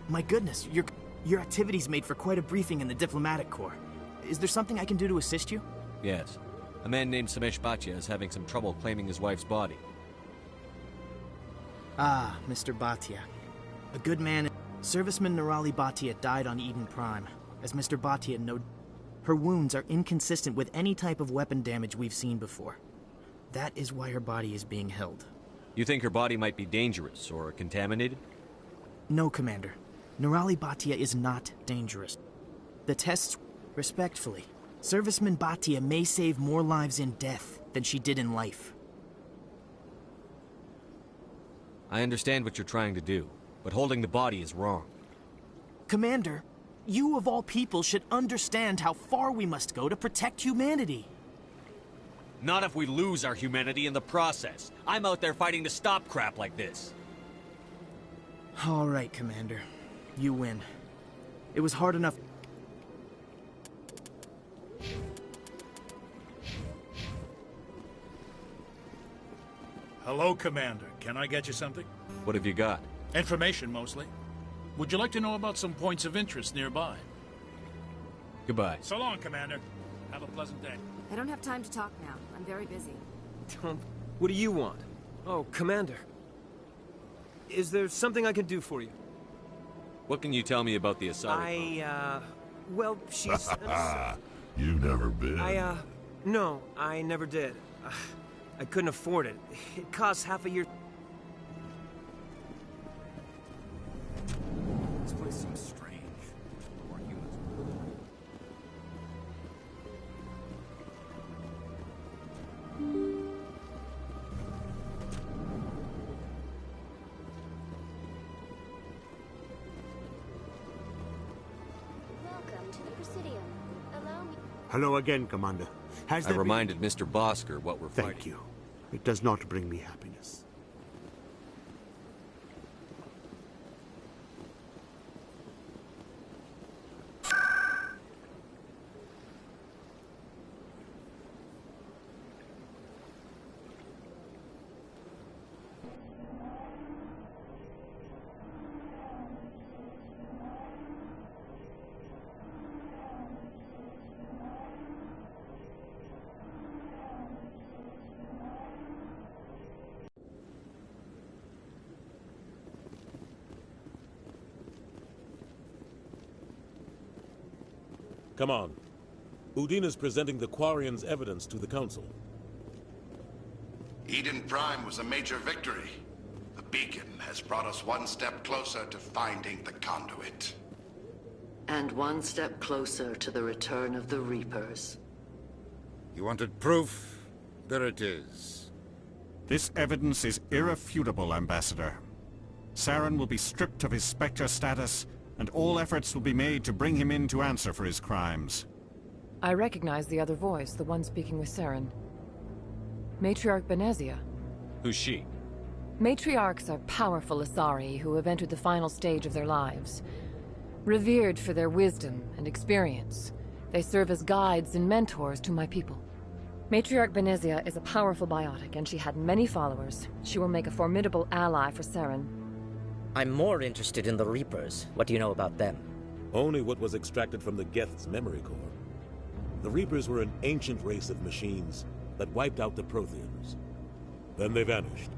Speaker 5: My goodness, your activities made for quite a briefing in the diplomatic corps. Is there something I can do to assist you?
Speaker 4: Yes. A man named Samesh Bhatia is having some trouble claiming his wife's body.
Speaker 5: Ah, Mr. Bhatia. A good man. Serviceman Nirali Bhatia died on Eden Prime. As Mr. Bhatia noted, her wounds are inconsistent with any type of weapon damage we've seen before. That is why her body is being held.
Speaker 4: You think her body might be dangerous or contaminated?
Speaker 5: No, Commander. Nirali Bhatia is not dangerous. The tests... Respectfully, Serviceman Bhatia may save more lives in death than she did in life.
Speaker 4: I understand what you're trying to do, but holding the body is wrong.
Speaker 5: Commander, You of all people should understand how far we must go to protect humanity.
Speaker 4: Not if we lose our humanity in the process. I'm out there fighting to stop crap like this.
Speaker 5: All right, Commander. You win. It was hard enough.
Speaker 7: Hello, Commander. Can I get you something?
Speaker 4: What have you got?
Speaker 7: Information, mostly. Would you like to know about some points of interest nearby?
Speaker 4: Goodbye.
Speaker 7: So long, Commander. Have a pleasant day.
Speaker 11: I don't have time to talk now. I'm very busy.
Speaker 12: Tom, what do you want? Oh, Commander. Is there something I can do for you?
Speaker 4: What can you tell me about the Asari?
Speaker 12: Well, she's...
Speaker 14: You've never been.
Speaker 12: No, I never did. I couldn't afford it. It costs half a year...
Speaker 9: This place seems strange. More humans.
Speaker 15: Welcome to the Presidium. Allow me...
Speaker 1: Hello again, Commander. Has
Speaker 4: I
Speaker 1: there
Speaker 4: reminded Mr. Bosker what we're fighting.
Speaker 1: Thank you. It does not bring me happiness.
Speaker 6: Come on. Udina's presenting the Quarians' evidence to the Council.
Speaker 23: Eden Prime was a major victory. The beacon has brought us one step closer to finding the conduit.
Speaker 24: And one step closer to the return of the Reapers.
Speaker 13: You wanted proof? There it is.
Speaker 17: This evidence is irrefutable, Ambassador. Saren will be stripped of his Spectre status, and all efforts will be made to bring him in to answer for his crimes.
Speaker 25: I recognize the other voice, the one speaking with Saren. Matriarch Benezia.
Speaker 4: Who's she?
Speaker 25: Matriarchs are powerful Asari who have entered the final stage of their lives. Revered for their wisdom and experience, they serve as guides and mentors to my people. Matriarch Benezia is a powerful biotic, and she had many followers. She will make a formidable ally for Saren.
Speaker 26: I'm more interested in the Reapers. What do you know about them?
Speaker 6: Only what was extracted from the Geth's memory core. The Reapers were an ancient race of machines that wiped out the Protheans. Then they vanished.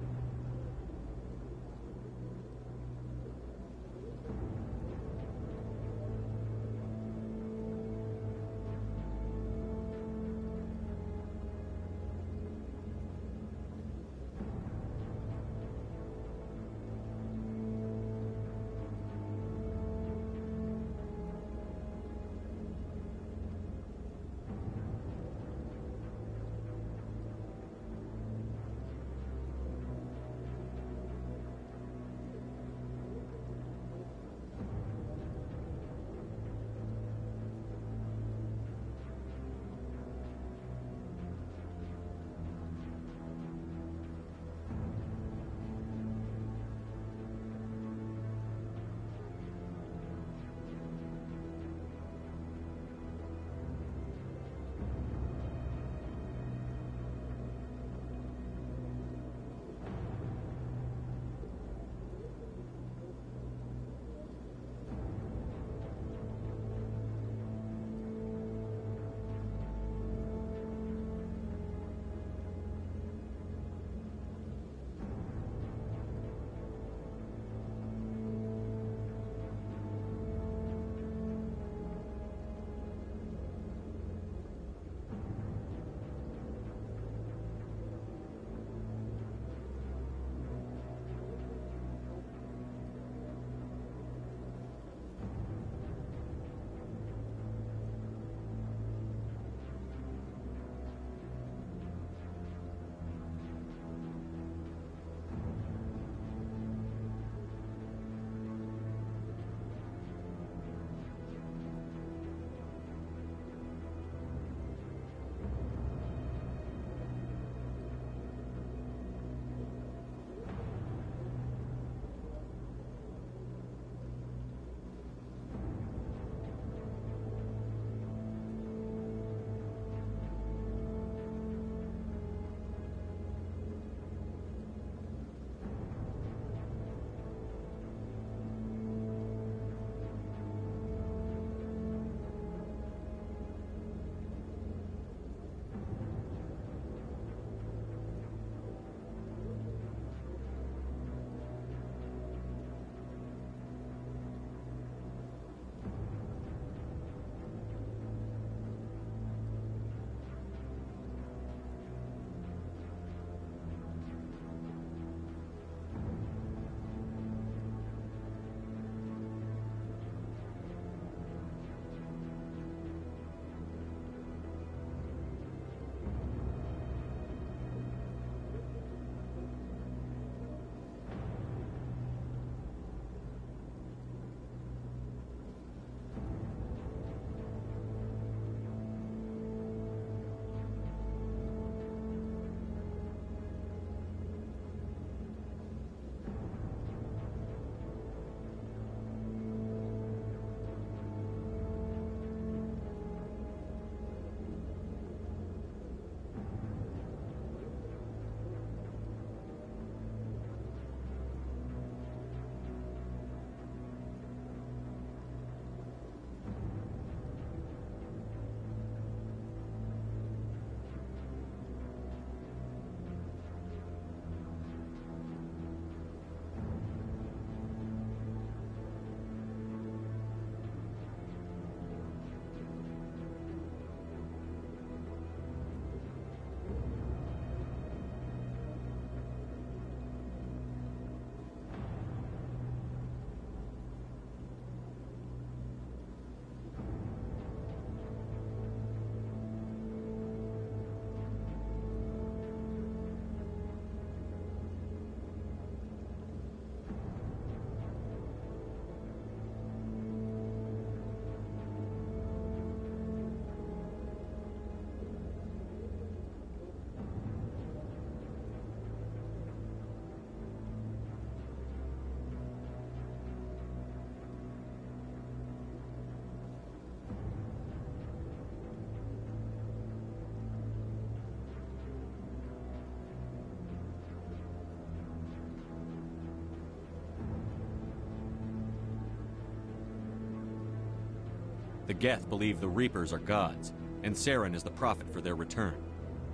Speaker 4: The Geth believe the Reapers are gods, and Saren is the prophet for their return.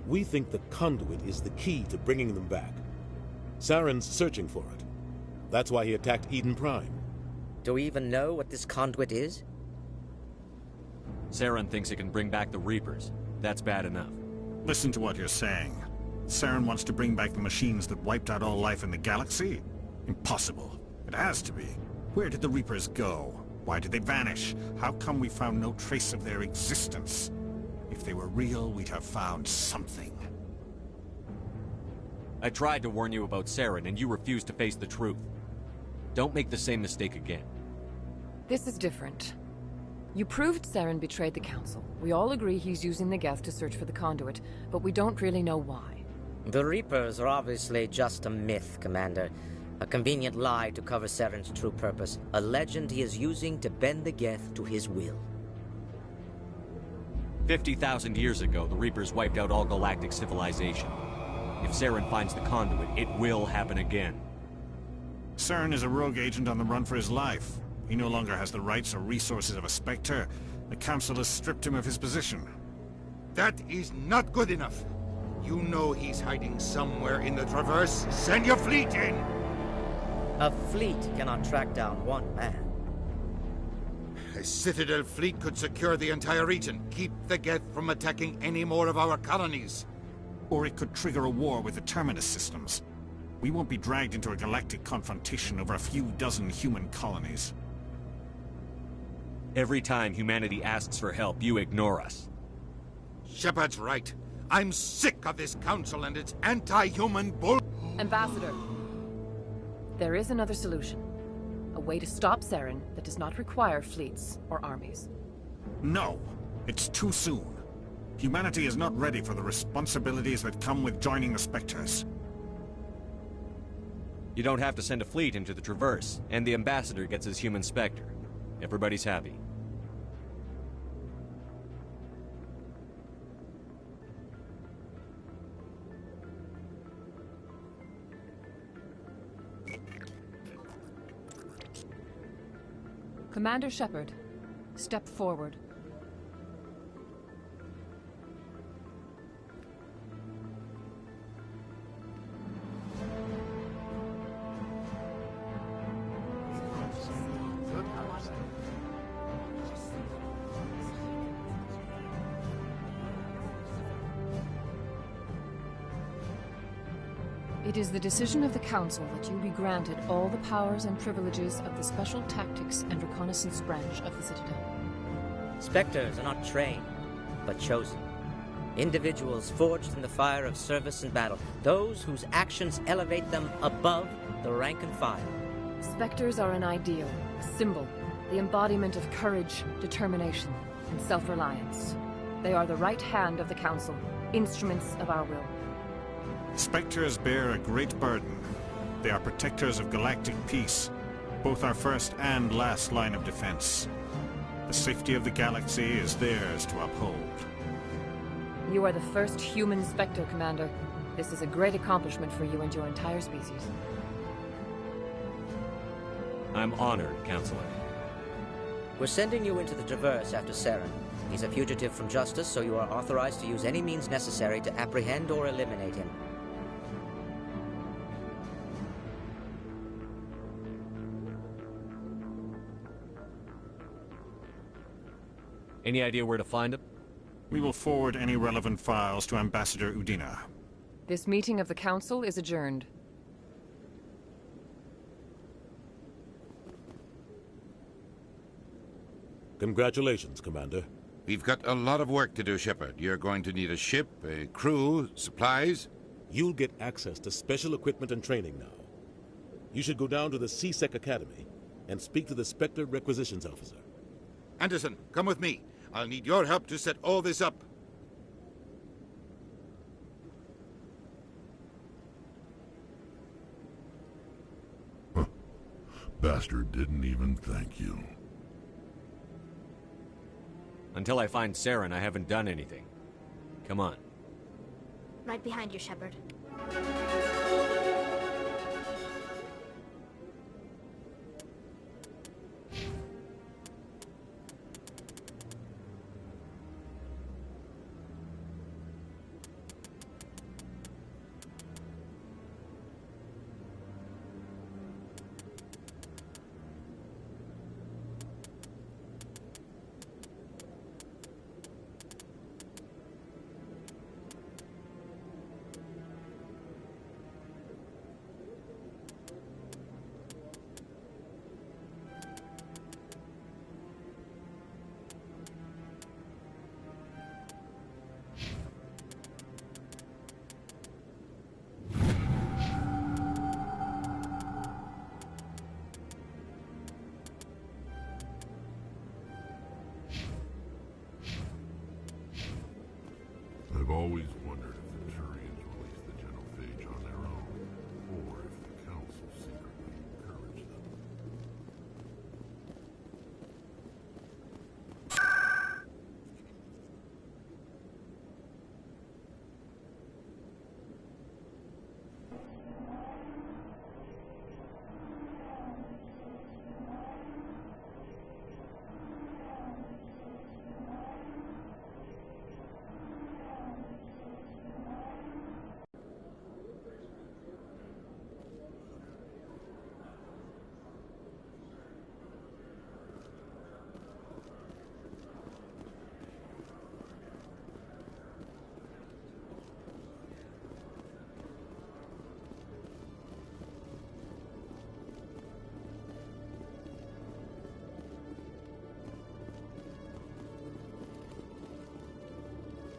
Speaker 6: We think the conduit is the key to bringing them back. Saren's searching for it. That's why he attacked Eden Prime.
Speaker 26: Do we even know what this conduit is?
Speaker 4: Saren thinks it can bring back the Reapers. That's bad enough.
Speaker 17: Listen to what you're saying. Saren wants to bring back the machines that wiped out all life in the galaxy? Impossible. It has to be. Where did the Reapers go? Why did they vanish? How come we found no trace of their existence? If they were real, we'd have found something.
Speaker 4: I tried to warn you about Saren, and you refused to face the truth. Don't make the same mistake again.
Speaker 25: This is different. You proved Saren betrayed the Council. We all agree he's using the Geth to search for the conduit, but we don't really know why.
Speaker 26: The Reapers are obviously just a myth, Commander. A convenient lie to cover Saren's true purpose. A legend he is using to bend the Geth to his will.
Speaker 4: 50,000 years ago, the Reapers wiped out all galactic civilization. If Saren finds the conduit, it will happen again.
Speaker 17: Saren is a rogue agent on the run for his life. He no longer has the rights or resources of a Spectre. The Council has stripped him of his position.
Speaker 13: That is not good enough. You know he's hiding somewhere in the Traverse. Send your fleet in!
Speaker 26: A fleet cannot track down one man.
Speaker 13: A Citadel fleet could secure the entire region, keep the Geth from attacking any more of our colonies.
Speaker 17: Or it could trigger a war with the Terminus systems. We won't be dragged into a galactic confrontation over a few dozen human colonies.
Speaker 4: Every time humanity asks for help, you ignore us.
Speaker 13: Shepard's right. I'm sick of this council and its anti-human bull...
Speaker 25: Ambassador, there is another solution. A way to stop Saren that does not require fleets or armies.
Speaker 17: No! It's too soon. Humanity is not ready for the responsibilities that come with joining the Spectres.
Speaker 4: You don't have to send a fleet into the Traverse, and the Ambassador gets his human Spectre. Everybody's happy.
Speaker 25: Commander Shepard, step forward. It is the decision of the Council that you be granted all the powers and privileges of the Special Tactics and Reconnaissance branch of the Citadel.
Speaker 26: Spectres are not trained, but chosen. Individuals forged in the fire of service and battle. Those whose actions elevate them above the rank and file.
Speaker 25: Spectres are an ideal, a symbol, the embodiment of courage, determination, and self-reliance. They are the right hand of the Council, instruments of our will.
Speaker 17: Spectres bear a great burden. They are protectors of galactic peace, both our first and last line of defense. The safety of the galaxy is theirs to uphold.
Speaker 25: You are the first human Spectre, Commander. This is a great accomplishment for you and your entire species.
Speaker 4: I'm honored, Counselor.
Speaker 26: We're sending you into the Traverse after Saren. He's a fugitive from justice, so you are authorized to use any means necessary to apprehend or eliminate him.
Speaker 4: Any idea where to find him?
Speaker 17: We will forward any relevant files to Ambassador Udina.
Speaker 25: This meeting of the Council is adjourned.
Speaker 6: Congratulations, Commander.
Speaker 13: We've got a lot of work to do, Shepard. You're going to need a ship, a crew, supplies.
Speaker 6: You'll get access to special equipment and training now. You should go down to the C-Sec Academy and speak to the Spectre Requisitions Officer.
Speaker 13: Anderson, come with me. I'll need your help to set all this up.
Speaker 14: Bastard didn't even thank you.
Speaker 4: Until I find Saren, I haven't done anything. Come on.
Speaker 10: Right behind you, Shepard.
Speaker 14: always wondered if the Turians released the genophage on their own, or if the Council secretly encouraged them.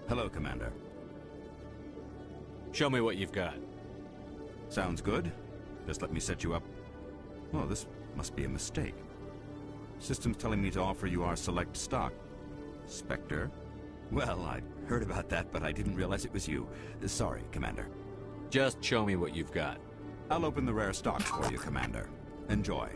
Speaker 9: Hello, Commander.
Speaker 4: Show me what you've got.
Speaker 9: Sounds good. Just let me set you up. Oh, this must be a mistake. System's telling me to offer you our select stock. Spectre? Well, I'd heard about that, but I didn't realize it was you. Sorry, Commander.
Speaker 4: Just show me what you've got.
Speaker 9: I'll open the rare stocks for you, Commander. Enjoy.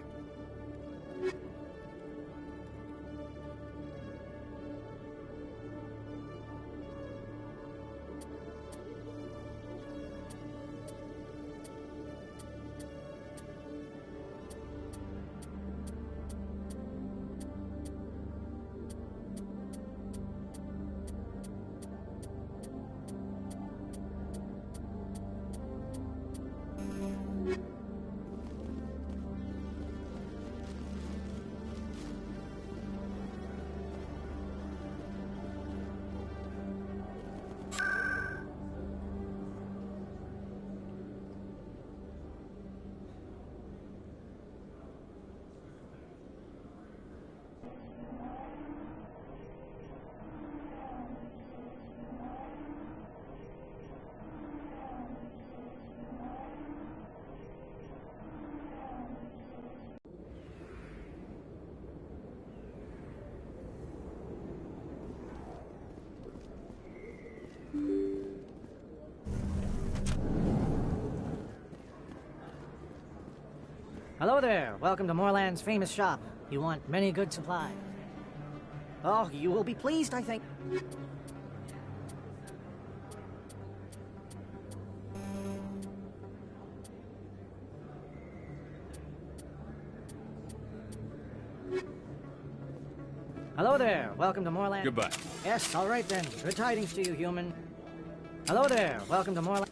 Speaker 8: Hello there. Welcome to Moorland's famous shop. You want many good supplies. Oh, you will be pleased, I think. Hello there. Welcome to Moorland.
Speaker 4: Goodbye.
Speaker 8: Yes, all right then. Good tidings to you, human. Hello there. Welcome to Moorland.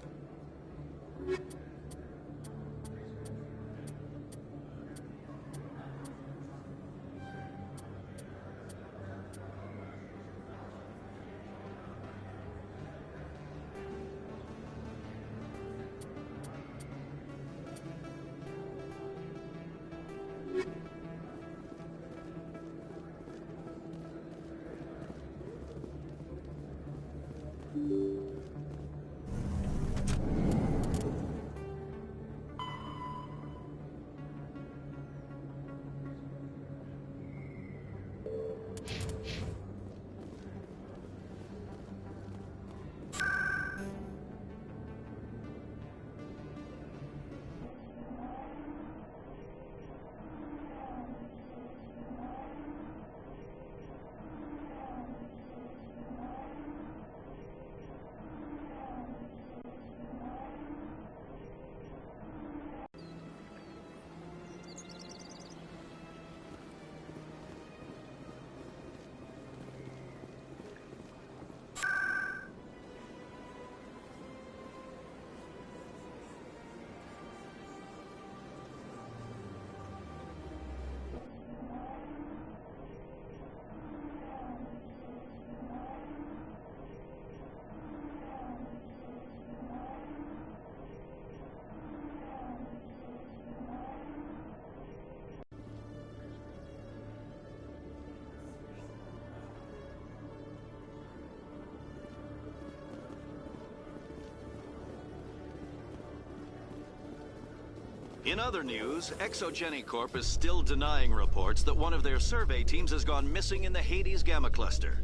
Speaker 16: In other news, Exogeny Corp is still denying reports that one of their survey teams has gone missing in the Hades Gamma Cluster.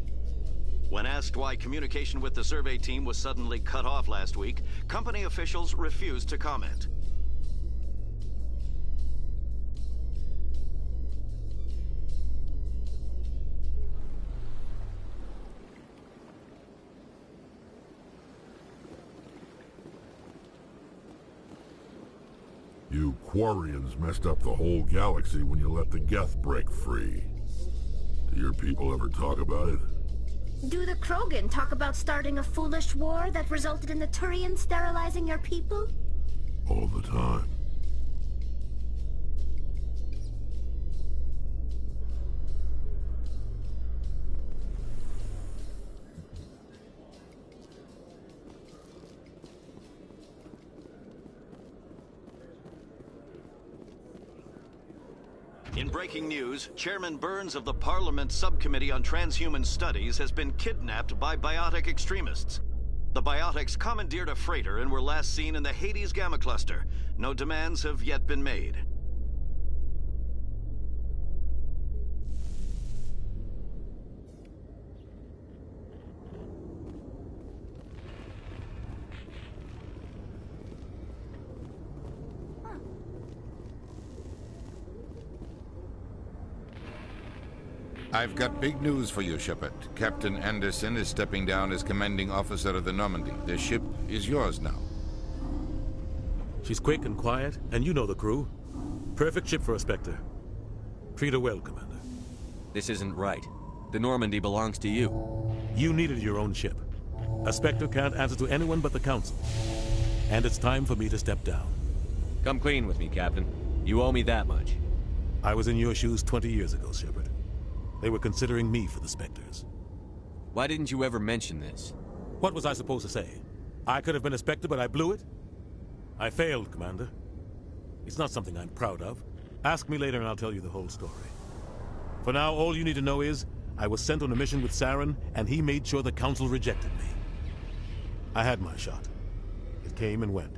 Speaker 16: When asked why communication with the survey team was suddenly cut off last week, company officials refused to comment.
Speaker 14: You Quarians messed up the whole galaxy when you let the Geth break free. Do your people ever talk about it?
Speaker 10: Do the Krogan talk about starting a foolish war that resulted in the Turians sterilizing your people?
Speaker 14: All the time.
Speaker 16: In breaking news, Chairman Burns of the Parliament Subcommittee on Transhuman Studies has been kidnapped by biotic extremists. The biotics commandeered a freighter and were last seen in the Hades Gamma Cluster. No demands have yet been made.
Speaker 13: I've got big news for you, Shepard. Captain Anderson is stepping down as commanding officer of the Normandy. The ship is yours now.
Speaker 6: She's quick and quiet, and you know the crew. Perfect ship for a Spectre. Treat her well, Commander.
Speaker 4: This isn't right. The Normandy belongs to you.
Speaker 6: You needed your own ship. A Spectre can't answer to anyone but the Council. And it's time for me to step down.
Speaker 4: Come clean with me, Captain. You owe me that much.
Speaker 6: I was in your shoes 20 years ago, Shepard. They were considering me for the Spectres.
Speaker 4: Why didn't you ever mention this?
Speaker 6: What was I supposed to say? I could have been a Spectre, but I blew it? I failed, Commander. It's not something I'm proud of. Ask me later and I'll tell you the whole story. For now, all you need to know is, I was sent on a mission with Saren, and he made sure the Council rejected me. I had my shot. It came and went.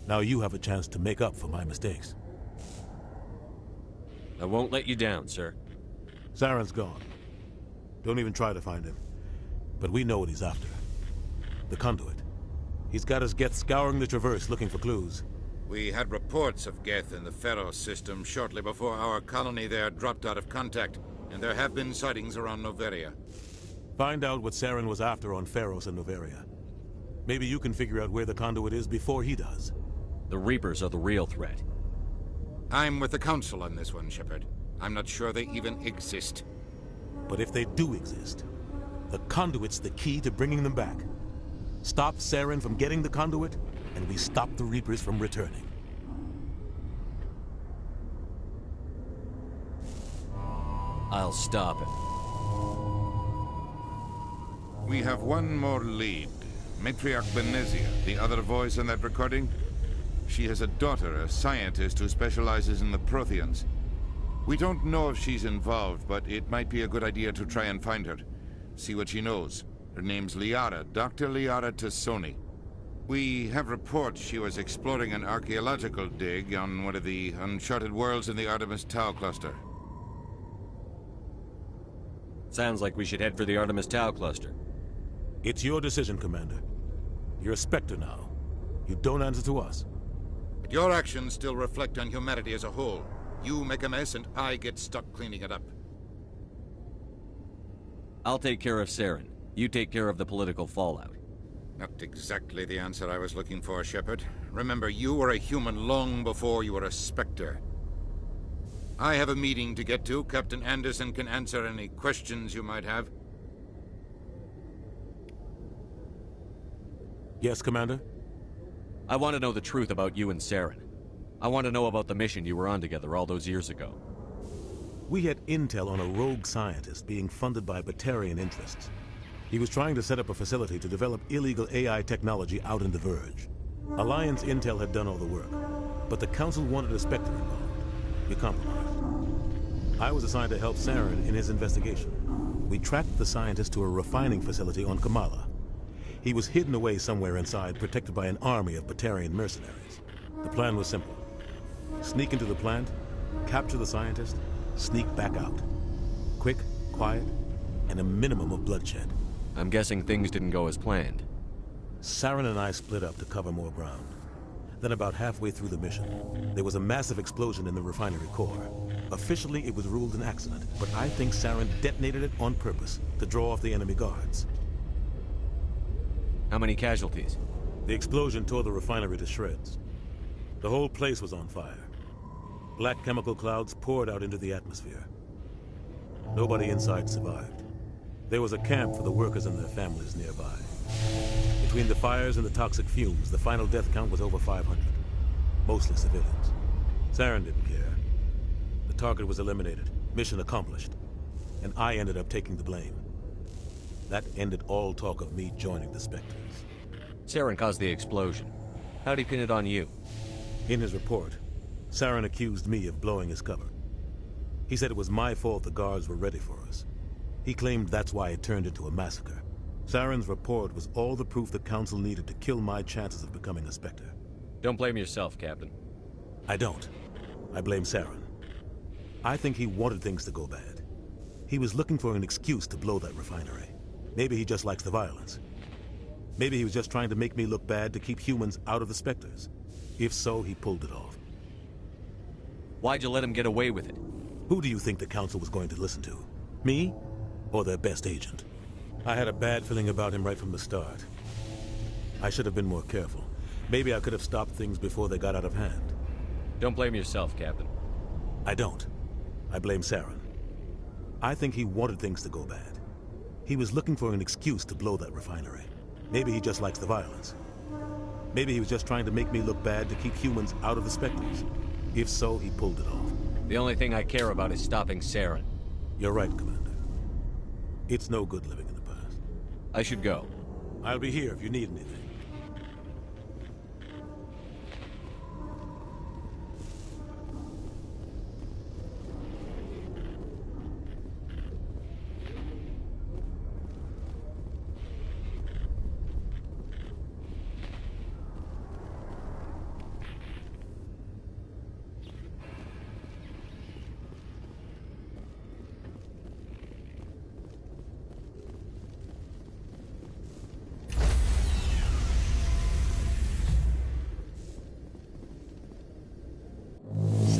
Speaker 6: Now you have a chance to make up for my mistakes.
Speaker 4: I won't let you down, sir.
Speaker 6: Saren's gone. Don't even try to find him. But we know what he's after. The conduit. He's got us Geth scouring the Traverse looking for clues.
Speaker 13: We had reports of Geth in the Pharos system shortly before our colony there dropped out of contact, and there have been sightings around Noveria.
Speaker 6: Find out what Saren was after on Pharos and Noveria. Maybe you can figure out where the conduit is before he does.
Speaker 4: The Reapers are the real threat.
Speaker 13: I'm with the Council on this one, Shepard. I'm not sure they even exist.
Speaker 6: But if they do exist, the conduit's the key to bringing them back. Stop Saren from getting the conduit, and we stop the Reapers from returning.
Speaker 4: I'll stop him.
Speaker 13: We have one more lead. Matriarch Benezia, the other voice in that recording. She has a daughter, a scientist who specializes in the Protheans. We don't know if she's involved, but it might be a good idea to try and find her. See what she knows. Her name's Liara, Dr. Liara Tassoni. We have reports she was exploring an archaeological dig on one of the uncharted worlds in the Artemis Tau cluster.
Speaker 4: Sounds like we should head for the Artemis Tau cluster.
Speaker 6: It's your decision, Commander. You're a Spectre now. You don't answer to us.
Speaker 13: But your actions still reflect on humanity as a whole. You make a mess and I get stuck cleaning it up.
Speaker 4: I'll take care of Saren. You take care of the political fallout.
Speaker 13: Not exactly the answer I was looking for, Shepard. Remember, you were a human long before you were a Spectre. I have a meeting to get to. Captain Anderson can answer any questions you might have.
Speaker 6: Yes, Commander?
Speaker 4: I want to know the truth about you and Saren. I want to know about the mission you were on together all those years ago.
Speaker 6: We had intel on a rogue scientist being funded by Batarian interests. He was trying to set up a facility to develop illegal AI technology out in the Verge. Alliance intel had done all the work, but the Council wanted a Spectre involved. We compromised. I was assigned to help Saren in his investigation. We tracked the scientist to a refining facility on Kamala. He was hidden away somewhere inside, protected by an army of Batarian mercenaries. The plan was simple. Sneak into the plant, capture the scientist, sneak back out. Quick, quiet, and a minimum of bloodshed.
Speaker 4: I'm guessing things didn't go as planned.
Speaker 6: Saren and I split up to cover more ground. Then about halfway through the mission, there was a massive explosion in the refinery core. Officially, it was ruled an accident, but I think Saren detonated it on purpose to draw off the enemy guards.
Speaker 4: How many casualties?
Speaker 6: The explosion tore the refinery to shreds. The whole place was on fire. Black chemical clouds poured out into the atmosphere. Nobody inside survived. There was a camp for the workers and their families nearby. Between the fires and the toxic fumes, the final death count was over 500. Mostly civilians. Saren didn't care. The target was eliminated, mission accomplished, and I ended up taking the blame. That ended all talk of me joining the Spectres.
Speaker 4: Saren caused the explosion. How'd he pin it on you?
Speaker 6: In his report, Saren accused me of blowing his cover. He said it was my fault the guards were ready for us. He claimed that's why it turned into a massacre. Saren's report was all the proof the Council needed to kill my chances of becoming a Spectre.
Speaker 4: Don't blame yourself, Captain.
Speaker 6: I don't. I blame Saren. I think he wanted things to go bad. He was looking for an excuse to blow that refinery. Maybe he just likes the violence. Maybe he was just trying to make me look bad to keep humans out of the Spectres. If so, he pulled it off.
Speaker 4: Why'd you let him get away with it?
Speaker 6: Who do you think the Council was going to listen to? Me? Or their best agent? I had a bad feeling about him right from the start. I should have been more careful. Maybe I could have stopped things before they got out of hand.
Speaker 4: Don't blame yourself, Captain.
Speaker 6: I don't. I blame Saren. I think he wanted things to go bad. He was looking for an excuse to blow that refinery. Maybe he just likes the violence. Maybe he was just trying to make me look bad to keep humans out of the Spectres. If so, he pulled it off.
Speaker 4: The only thing I care about is stopping Saren.
Speaker 6: You're right, Commander. It's no good living in the past.
Speaker 4: I should go.
Speaker 6: I'll be here if you need anything.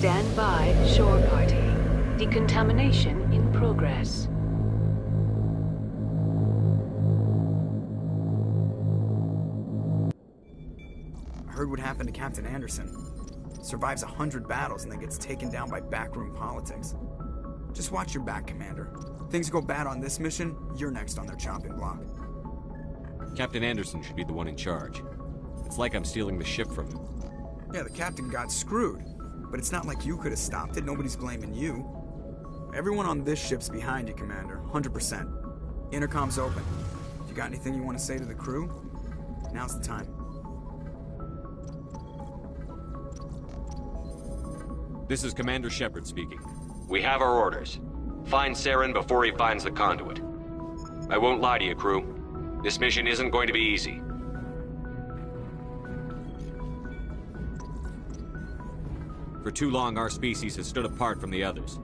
Speaker 25: Stand by, shore party. Decontamination in progress.
Speaker 2: I heard what happened to Captain Anderson. Survives 100 battles and then gets taken down by backroom politics. Just watch your back, Commander. Things go bad on this mission, you're next on their chopping block.
Speaker 4: Captain Anderson should be the one in charge. It's like I'm stealing the ship from him.
Speaker 2: Yeah, the captain got screwed. But it's not like you could have stopped it. Nobody's blaming you. Everyone on this ship's behind you, Commander. 100%. Intercom's open. If you got anything you want to say to the crew, now's the time.
Speaker 4: This is Commander Shepard speaking.
Speaker 18: We have our orders. Find Saren before he finds the conduit. I won't lie to you, crew. This mission isn't going to be easy.
Speaker 4: For too long, our species has stood apart from the others.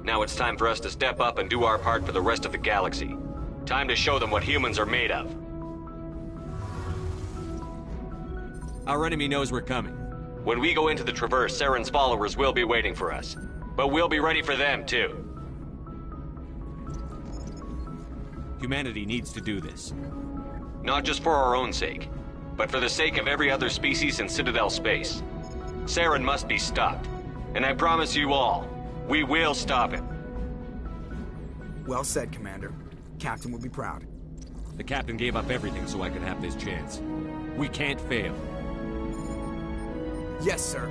Speaker 18: Now it's time for us to step up and do our part for the rest of the galaxy. Time to show them what humans are made of.
Speaker 4: Our enemy knows we're coming.
Speaker 18: When we go into the Traverse, Saren's followers will be waiting for us. But we'll be ready for them, too.
Speaker 4: Humanity needs to do this.
Speaker 18: Not just for our own sake, but for the sake of every other species in Citadel space. Saren must be stopped. And I promise you all, we will stop him.
Speaker 2: Well said, Commander. Captain will be proud.
Speaker 4: The captain gave up everything so I could have this chance. We can't fail.
Speaker 2: Yes, sir.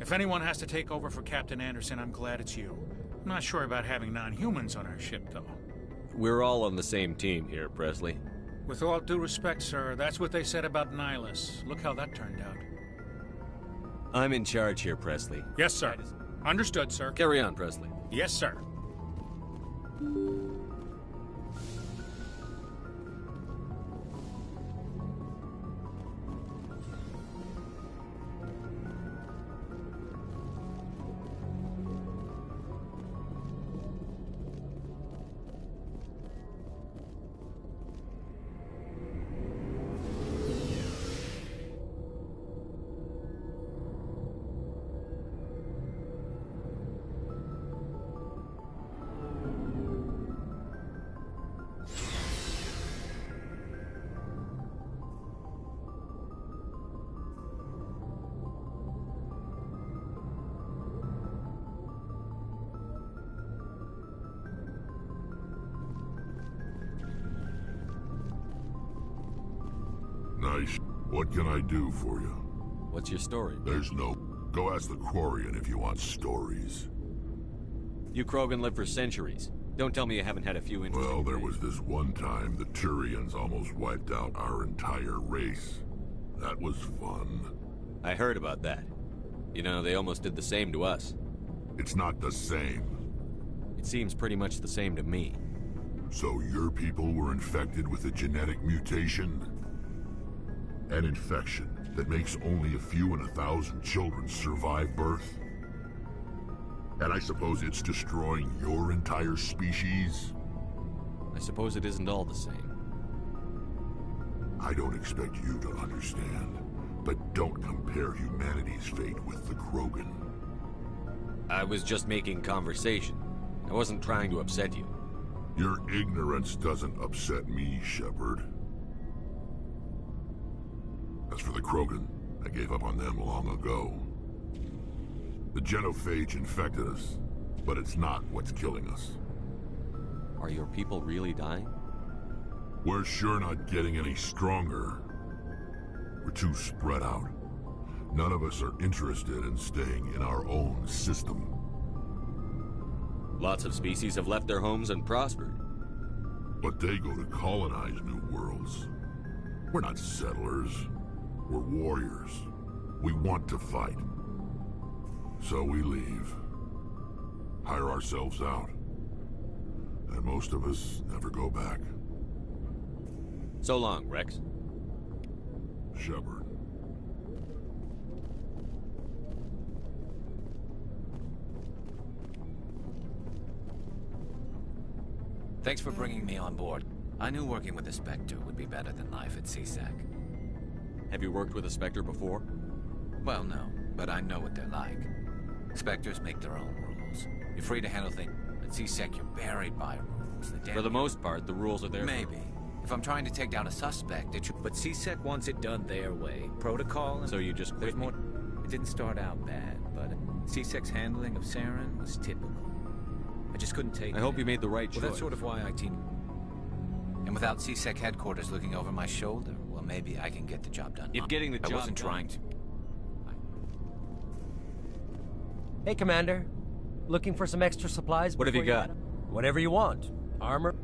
Speaker 7: If anyone has to take over for Captain Anderson, I'm glad it's you. I'm not sure about having non-humans on our ship, though.
Speaker 4: We're all on the same team here, Presley.
Speaker 7: With all due respect, sir, that's what they said about Nihilus. Look how that turned out.
Speaker 4: I'm in charge here, Presley.
Speaker 7: Yes, sir. Understood, sir.
Speaker 4: Carry on, Presley.
Speaker 7: Yes, sir.
Speaker 14: Nice. What can I do for you?
Speaker 4: What's your story?
Speaker 14: There's no... Go ask the Quarian if you want stories.
Speaker 4: You Krogan lived for centuries. Don't tell me you haven't had a few interesting
Speaker 14: Well, there was this one time the Turians almost wiped out our entire race. That was fun.
Speaker 4: I heard about that. You know, they almost did the same to us.
Speaker 14: It's not the same.
Speaker 4: It seems pretty much the same to me.
Speaker 14: So your people were infected with a genetic mutation? An infection that makes only a few in 1,000 children survive birth? And I suppose it's destroying your entire species?
Speaker 4: I suppose it isn't all the same.
Speaker 14: I don't expect you to understand, but don't compare humanity's fate with the Krogan.
Speaker 4: I was just making conversation. I wasn't trying to upset you.
Speaker 14: Your ignorance doesn't upset me, Shepard. As for the Krogan, I gave up on them long ago. The genophage infected us, but it's not what's killing us.
Speaker 4: Are your people really dying?
Speaker 14: We're sure not getting any stronger. We're too spread out. None of us are interested in staying in our own system.
Speaker 4: Lots of species have left their homes and prospered.
Speaker 14: But they go to colonize new worlds. We're not settlers. We're warriors. We want to fight. So we leave. Hire ourselves out. And most of us never go back.
Speaker 4: So long, Rex.
Speaker 14: Shepard.
Speaker 3: Thanks for bringing me on board. I knew working with a Spectre would be better than life at CSEC.
Speaker 4: Have you worked with a Spectre before?
Speaker 3: Well, no, but I know what they're like. Spectres make their own rules. You're free to handle things. At CSEC, you're buried by rules.
Speaker 4: For the most part, the rules are there.
Speaker 3: Maybe. If I'm trying to take down a suspect, it should...
Speaker 5: But CSEC wants it done their way. Protocol and...
Speaker 4: So you just
Speaker 5: There's more... It didn't start out bad, but CSEC's handling of Saren was typical. I just couldn't take it.
Speaker 4: I hope you made the right choice.
Speaker 5: Well, that's sort of why I teamed...
Speaker 3: And without CSEC headquarters looking over my shoulder, well, maybe I can get the job done.
Speaker 4: If getting the job
Speaker 3: I wasn't trying to...
Speaker 19: Hey, Commander. Looking for some extra supplies?
Speaker 4: What have you got?
Speaker 19: Whatever you want. Armor?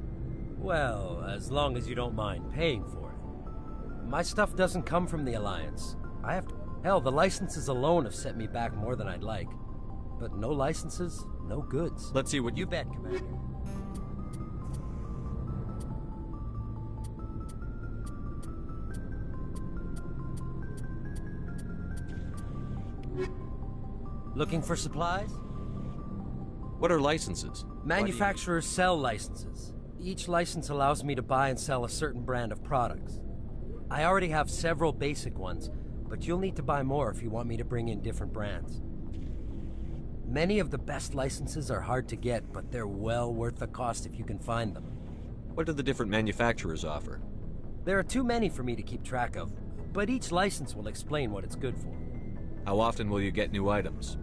Speaker 19: Well, as long as you don't mind paying for it. My stuff doesn't come from the Alliance. I have to... Hell, the licenses alone have set me back more than I'd like. But no licenses, no goods.
Speaker 4: Let's see what
Speaker 19: you bet, Commander. Looking for supplies?
Speaker 4: What are licenses?
Speaker 19: Manufacturers sell licenses. Each license allows me to buy and sell a certain brand of products. I already have several basic ones, but you'll need to buy more if you want me to bring in different brands. Many of the best licenses are hard to get, but they're well worth the cost if you can find them.
Speaker 4: What do the different manufacturers offer?
Speaker 19: There are too many for me to keep track of, but each license will explain what it's good for.
Speaker 4: How often will you get new items?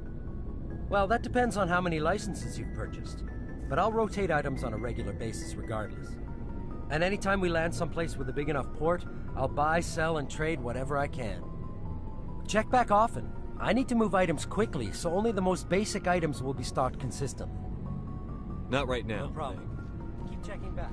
Speaker 19: Well, that depends on how many licenses you've purchased. But I'll rotate items on a regular basis regardless. And anytime we land someplace with a big enough port, I'll buy, sell, and trade whatever I can. Check back often. I need to move items quickly, so only the most basic items will be stocked consistently.
Speaker 4: Not right now.
Speaker 19: No problem. Keep checking back.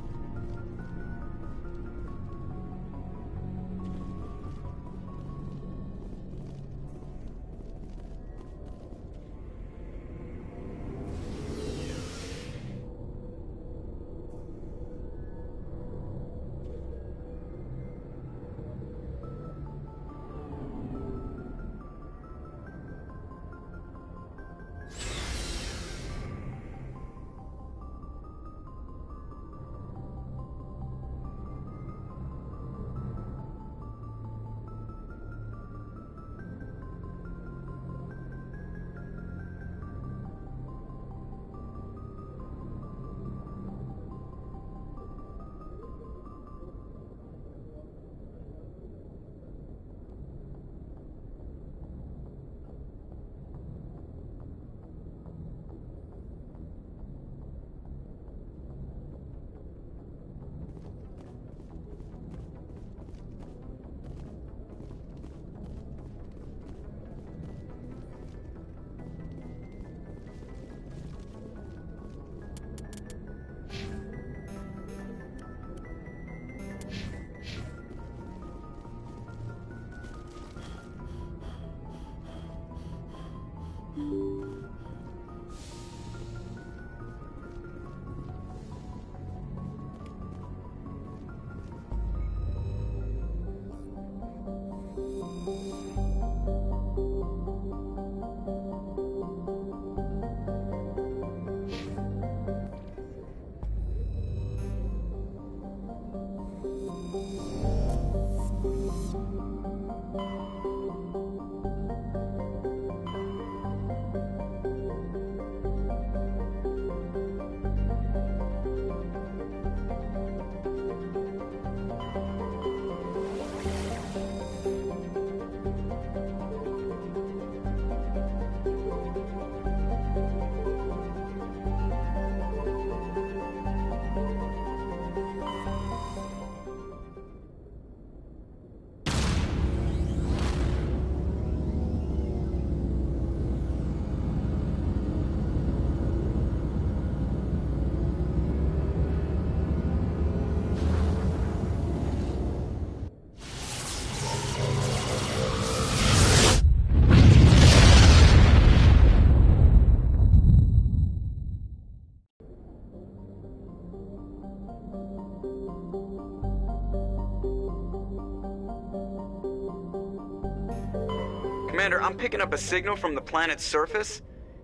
Speaker 11: Commander, I'm picking up a signal from the planet's surface.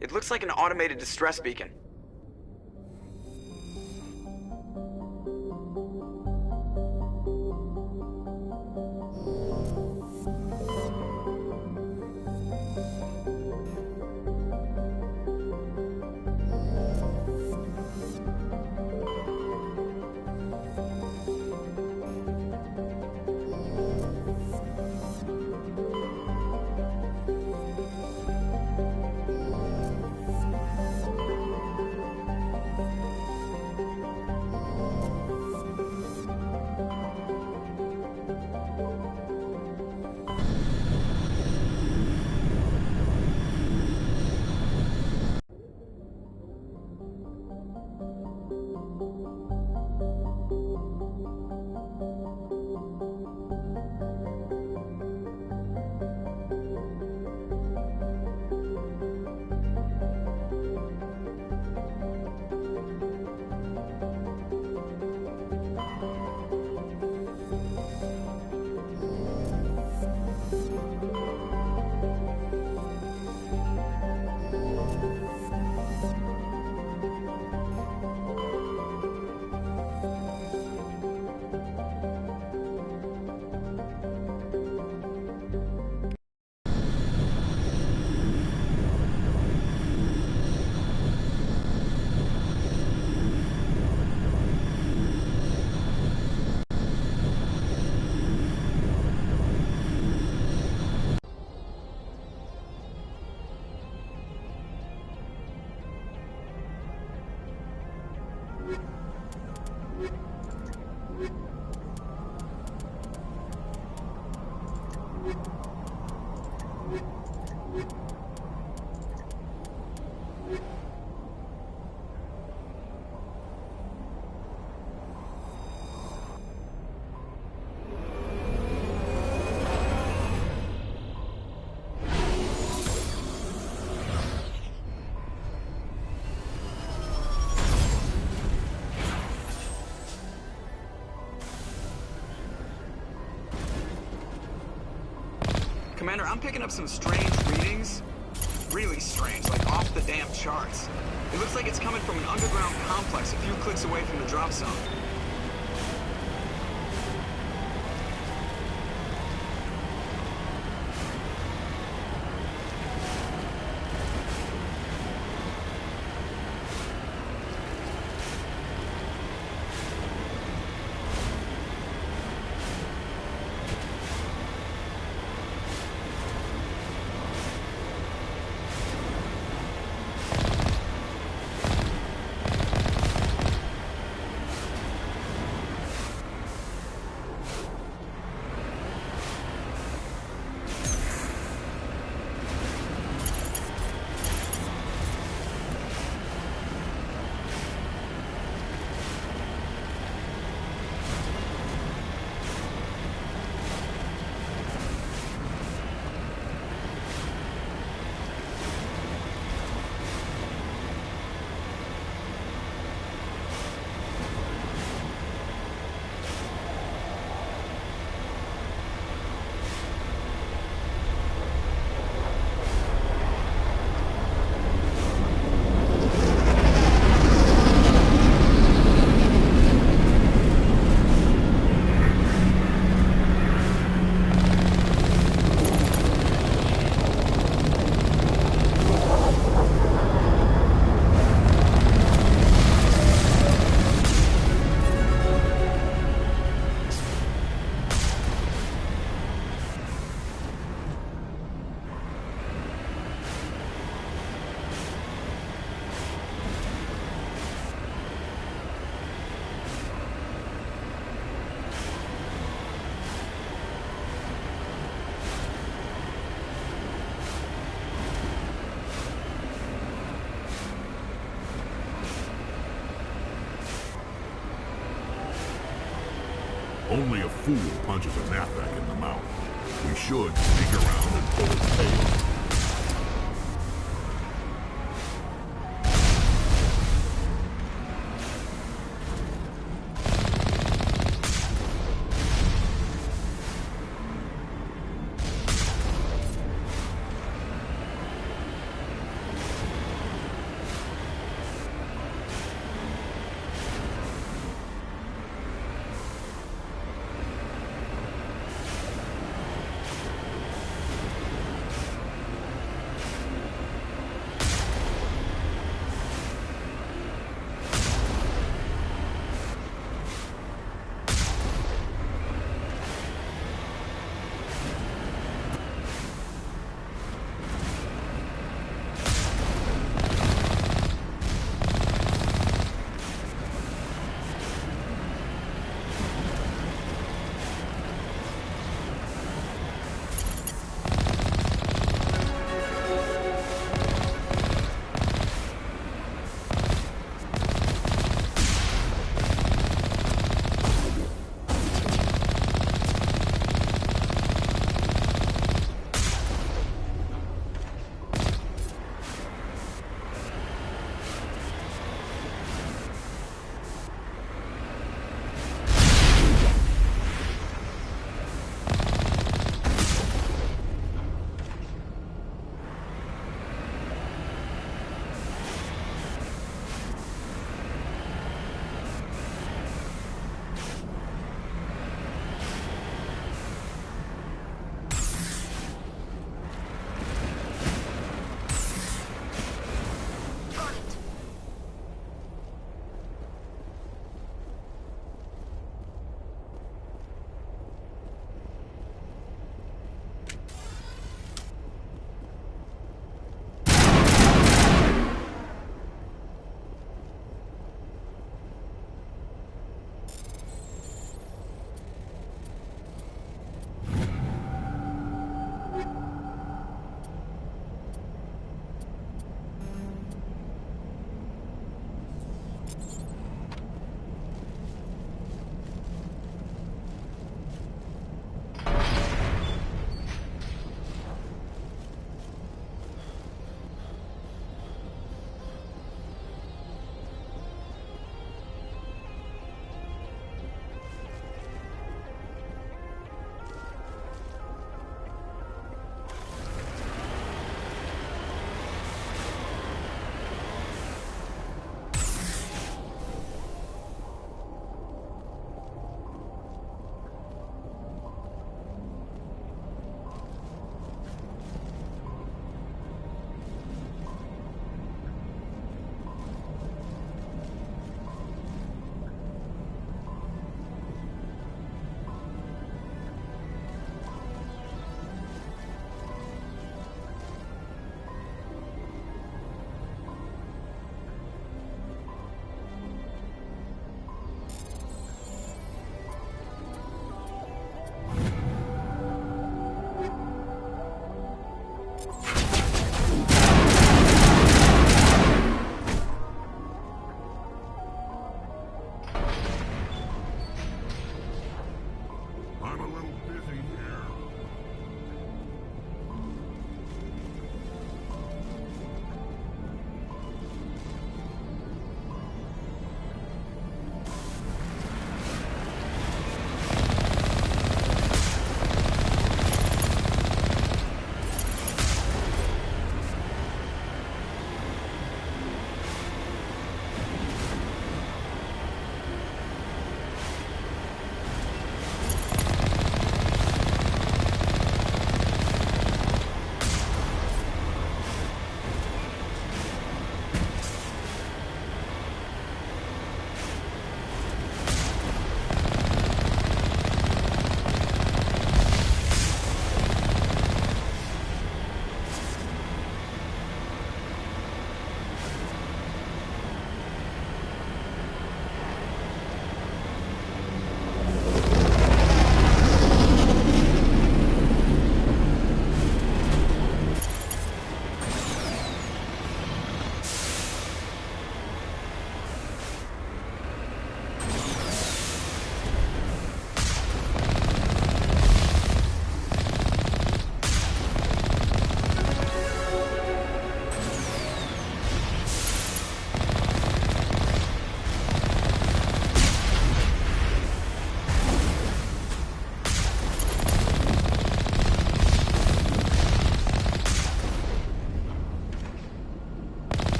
Speaker 11: It looks like an automated distress beacon. Commander, I'm picking up some strange readings. Really strange, like off the damn charts. It looks like it's coming from an underground complex a few clicks away from the drop zone.
Speaker 14: fool punches a knapsack in the mouth. We should sneak around and pull his tail.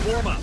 Speaker 1: warm up.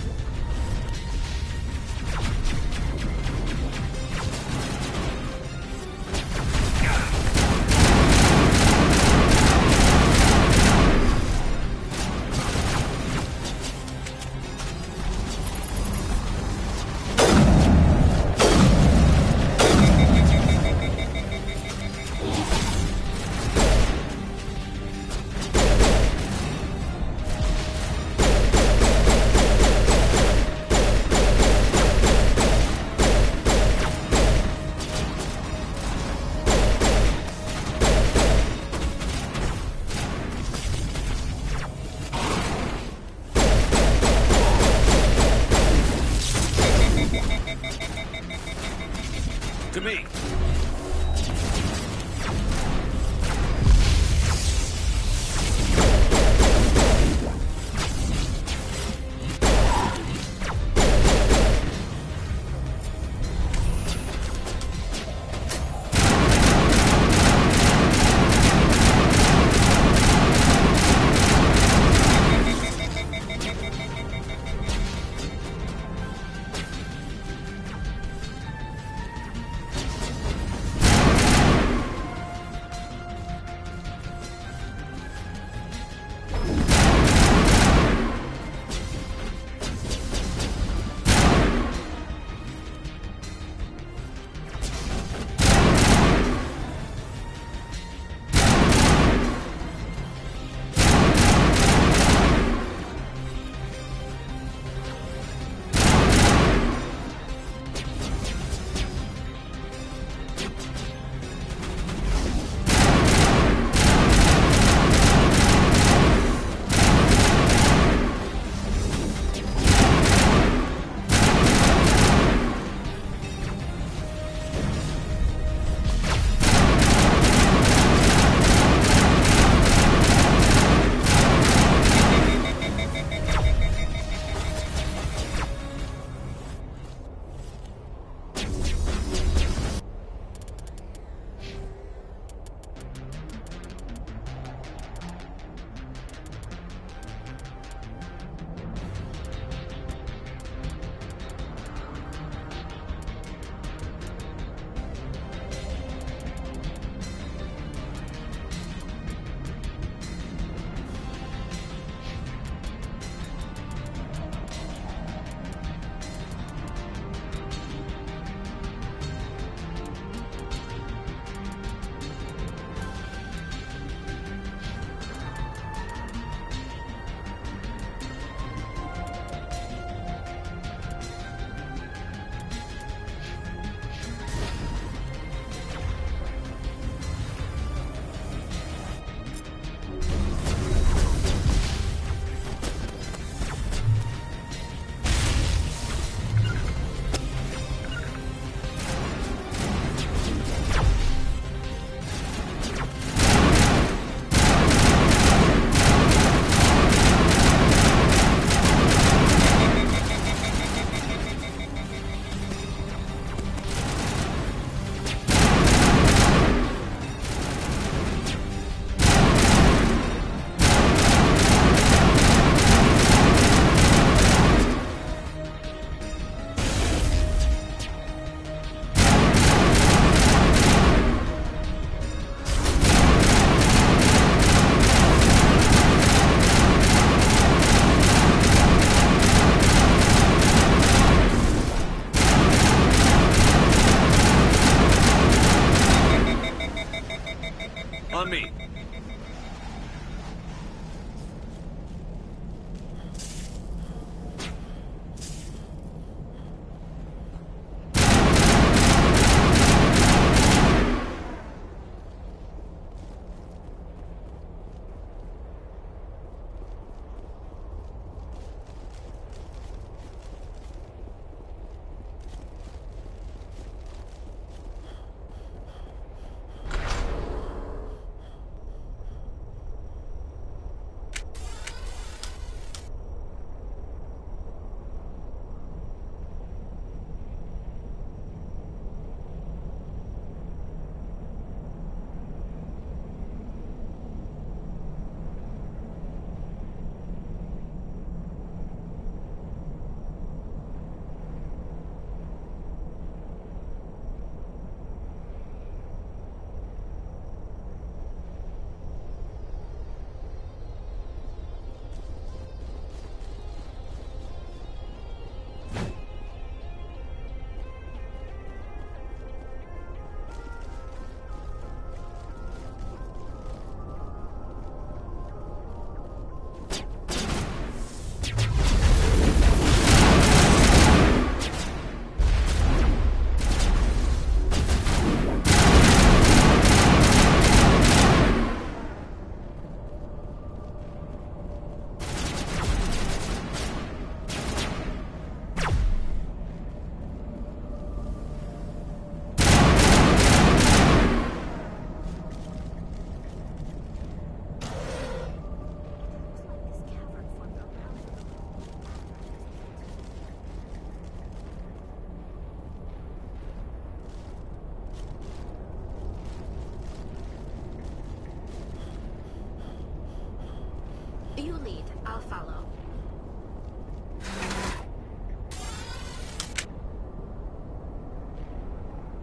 Speaker 10: I'll follow.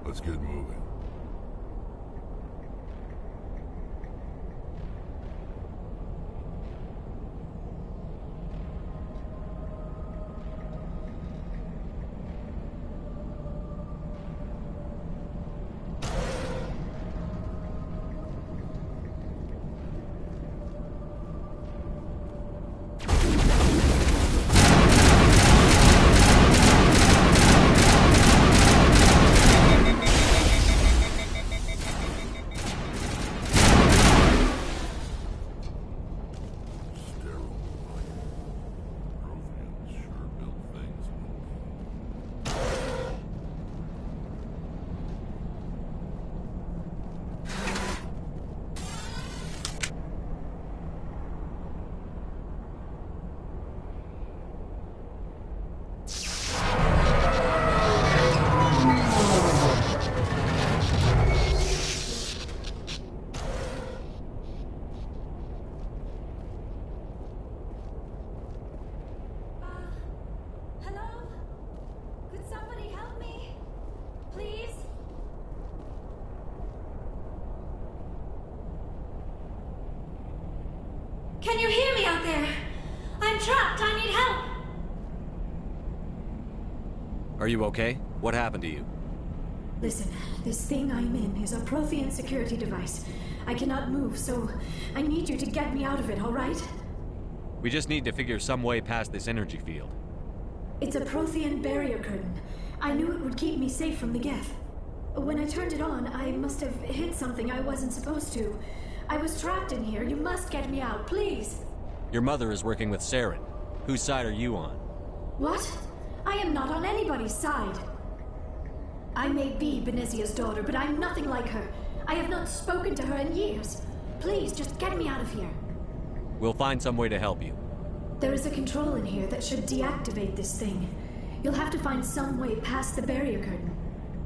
Speaker 14: Let's get moving.
Speaker 10: Can you hear me out there? I'm trapped. I need help.
Speaker 4: Are you okay? What happened to you?
Speaker 1: Listen, this thing I'm in is a Prothean security device. I cannot move, so I need you to get me out of it, all right?
Speaker 4: We just need to figure some way past this energy field.
Speaker 1: It's a Prothean barrier curtain. I knew it would keep me safe from the Geth. When I turned it on, I must have hit something I wasn't supposed to. I was trapped in here. You must get me out, please.
Speaker 4: Your mother is working with Saren. Whose side are you on?
Speaker 1: What? I am not on anybody's side. I may be Benezia's daughter, but I'm nothing like her. I have not spoken to her in years. Please, just get me out of here.
Speaker 4: We'll find some way to help you.
Speaker 1: There is a control in here that should deactivate this thing. You'll have to find some way past the barrier curtain.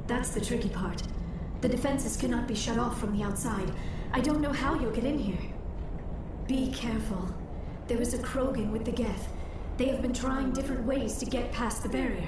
Speaker 1: That's the tricky part. The defenses cannot be shut off from the outside. I don't know how you'll get in here. Be careful. There is a Krogan with the Geth. They have been trying different ways to get past the barrier.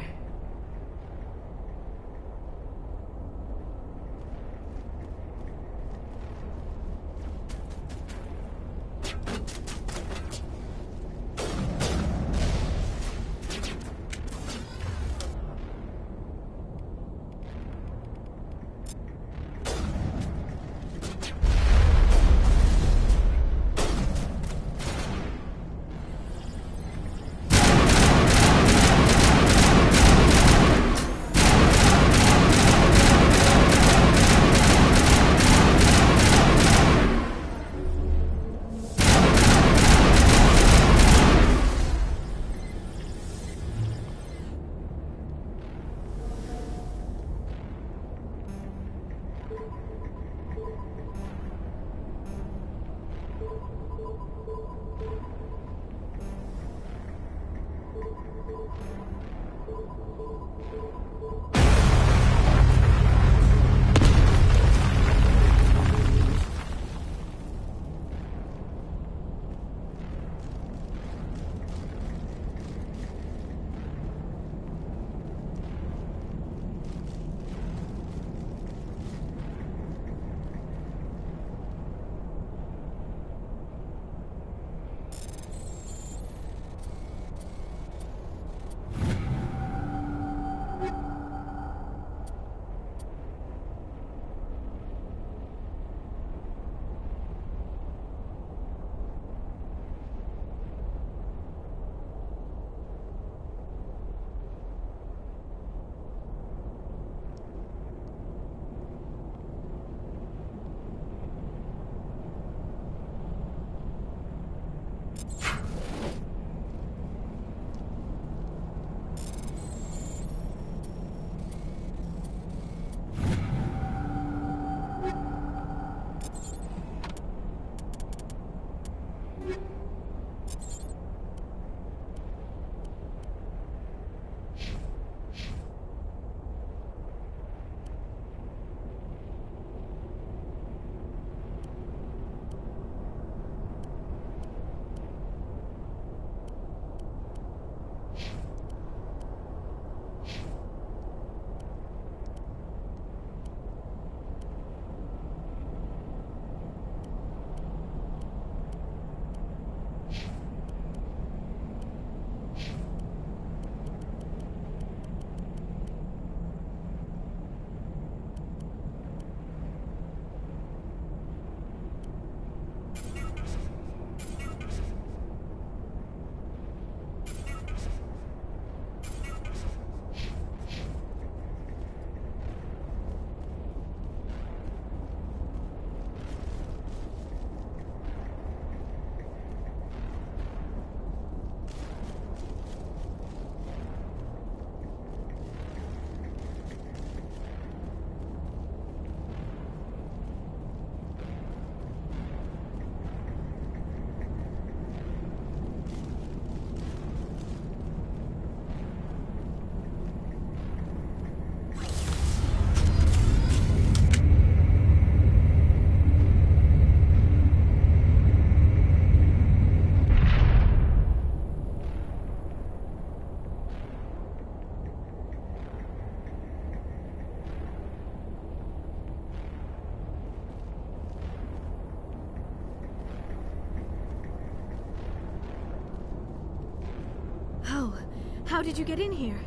Speaker 1: How did you get in here?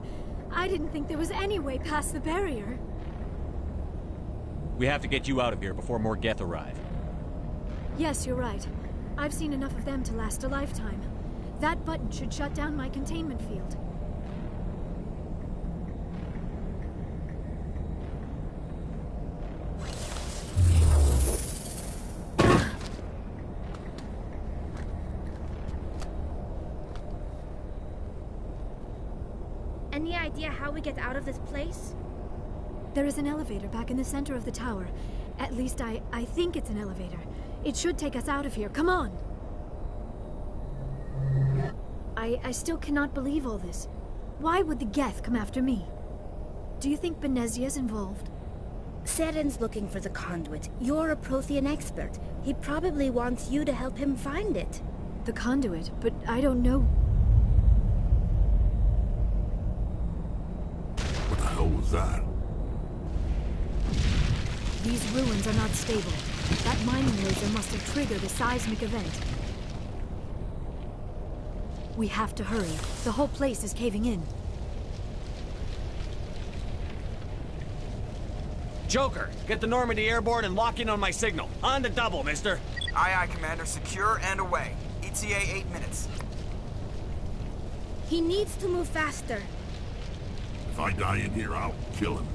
Speaker 1: I didn't think there was any way past the barrier.
Speaker 4: We have to get you out of here before more Geth arrive.
Speaker 1: Yes, you're right. I've seen enough of them to last a lifetime. That button should shut down my containment field.
Speaker 10: Any idea how we get out of this place?
Speaker 1: There is an elevator back in the center of the tower. At least I think it's an elevator. It should take us out of here. Come on! I still cannot believe all this. Why would the Geth come after me? Do you think Benezia's involved?
Speaker 10: Saren's looking for the conduit. You're a Prothean expert. He probably wants you to help him find it.
Speaker 1: The conduit? But I don't know.
Speaker 14: What the hell was that?
Speaker 1: These ruins are not stable. That mining laser must have triggered a seismic event. We have to hurry. The whole place is caving in.
Speaker 4: Joker, get the Normandy airborne and lock in on my signal. On the double, mister.
Speaker 2: Aye, aye, Commander. Secure and away. ETA 8 minutes.
Speaker 10: He needs to move faster.
Speaker 14: If I die in here, I'll kill him.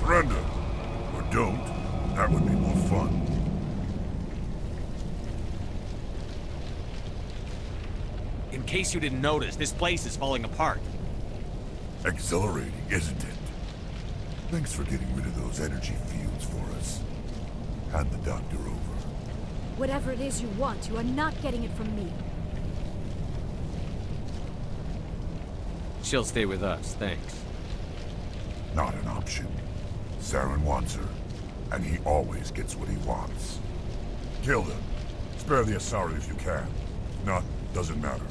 Speaker 14: Surrender. Or don't. That would be more fun.
Speaker 4: In case you didn't notice, this place is falling apart.
Speaker 14: Exhilarating, isn't it? Thanks for getting rid of those energy fields for us. Hand the doctor over.
Speaker 1: Whatever it is you want, you are not getting it from me.
Speaker 4: She'll stay with us, thanks.
Speaker 14: Not an option. Saren wants her, and he always gets what he wants. Kill them. Spare the Asari if you can. If not, doesn't matter.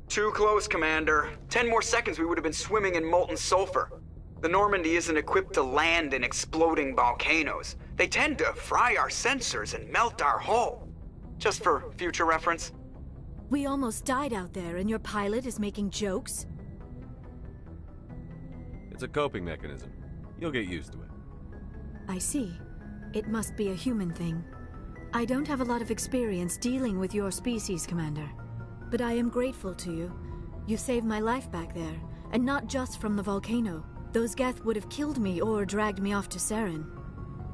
Speaker 2: Too close, Commander. 10 more seconds we would have been swimming in molten sulfur. The Normandy isn't equipped to land in exploding volcanoes. They tend to fry our sensors and melt our hull. Just for future reference.
Speaker 1: We almost died out there, and your pilot is making jokes?
Speaker 4: It's a coping mechanism. You'll get used to it.
Speaker 1: I see. It must be a human thing. I don't have a lot of experience dealing with your species, Commander. But I am grateful to you. You saved my life back there.
Speaker 12: and not just from the volcano. Those Geth would have killed me or dragged me off to Saren.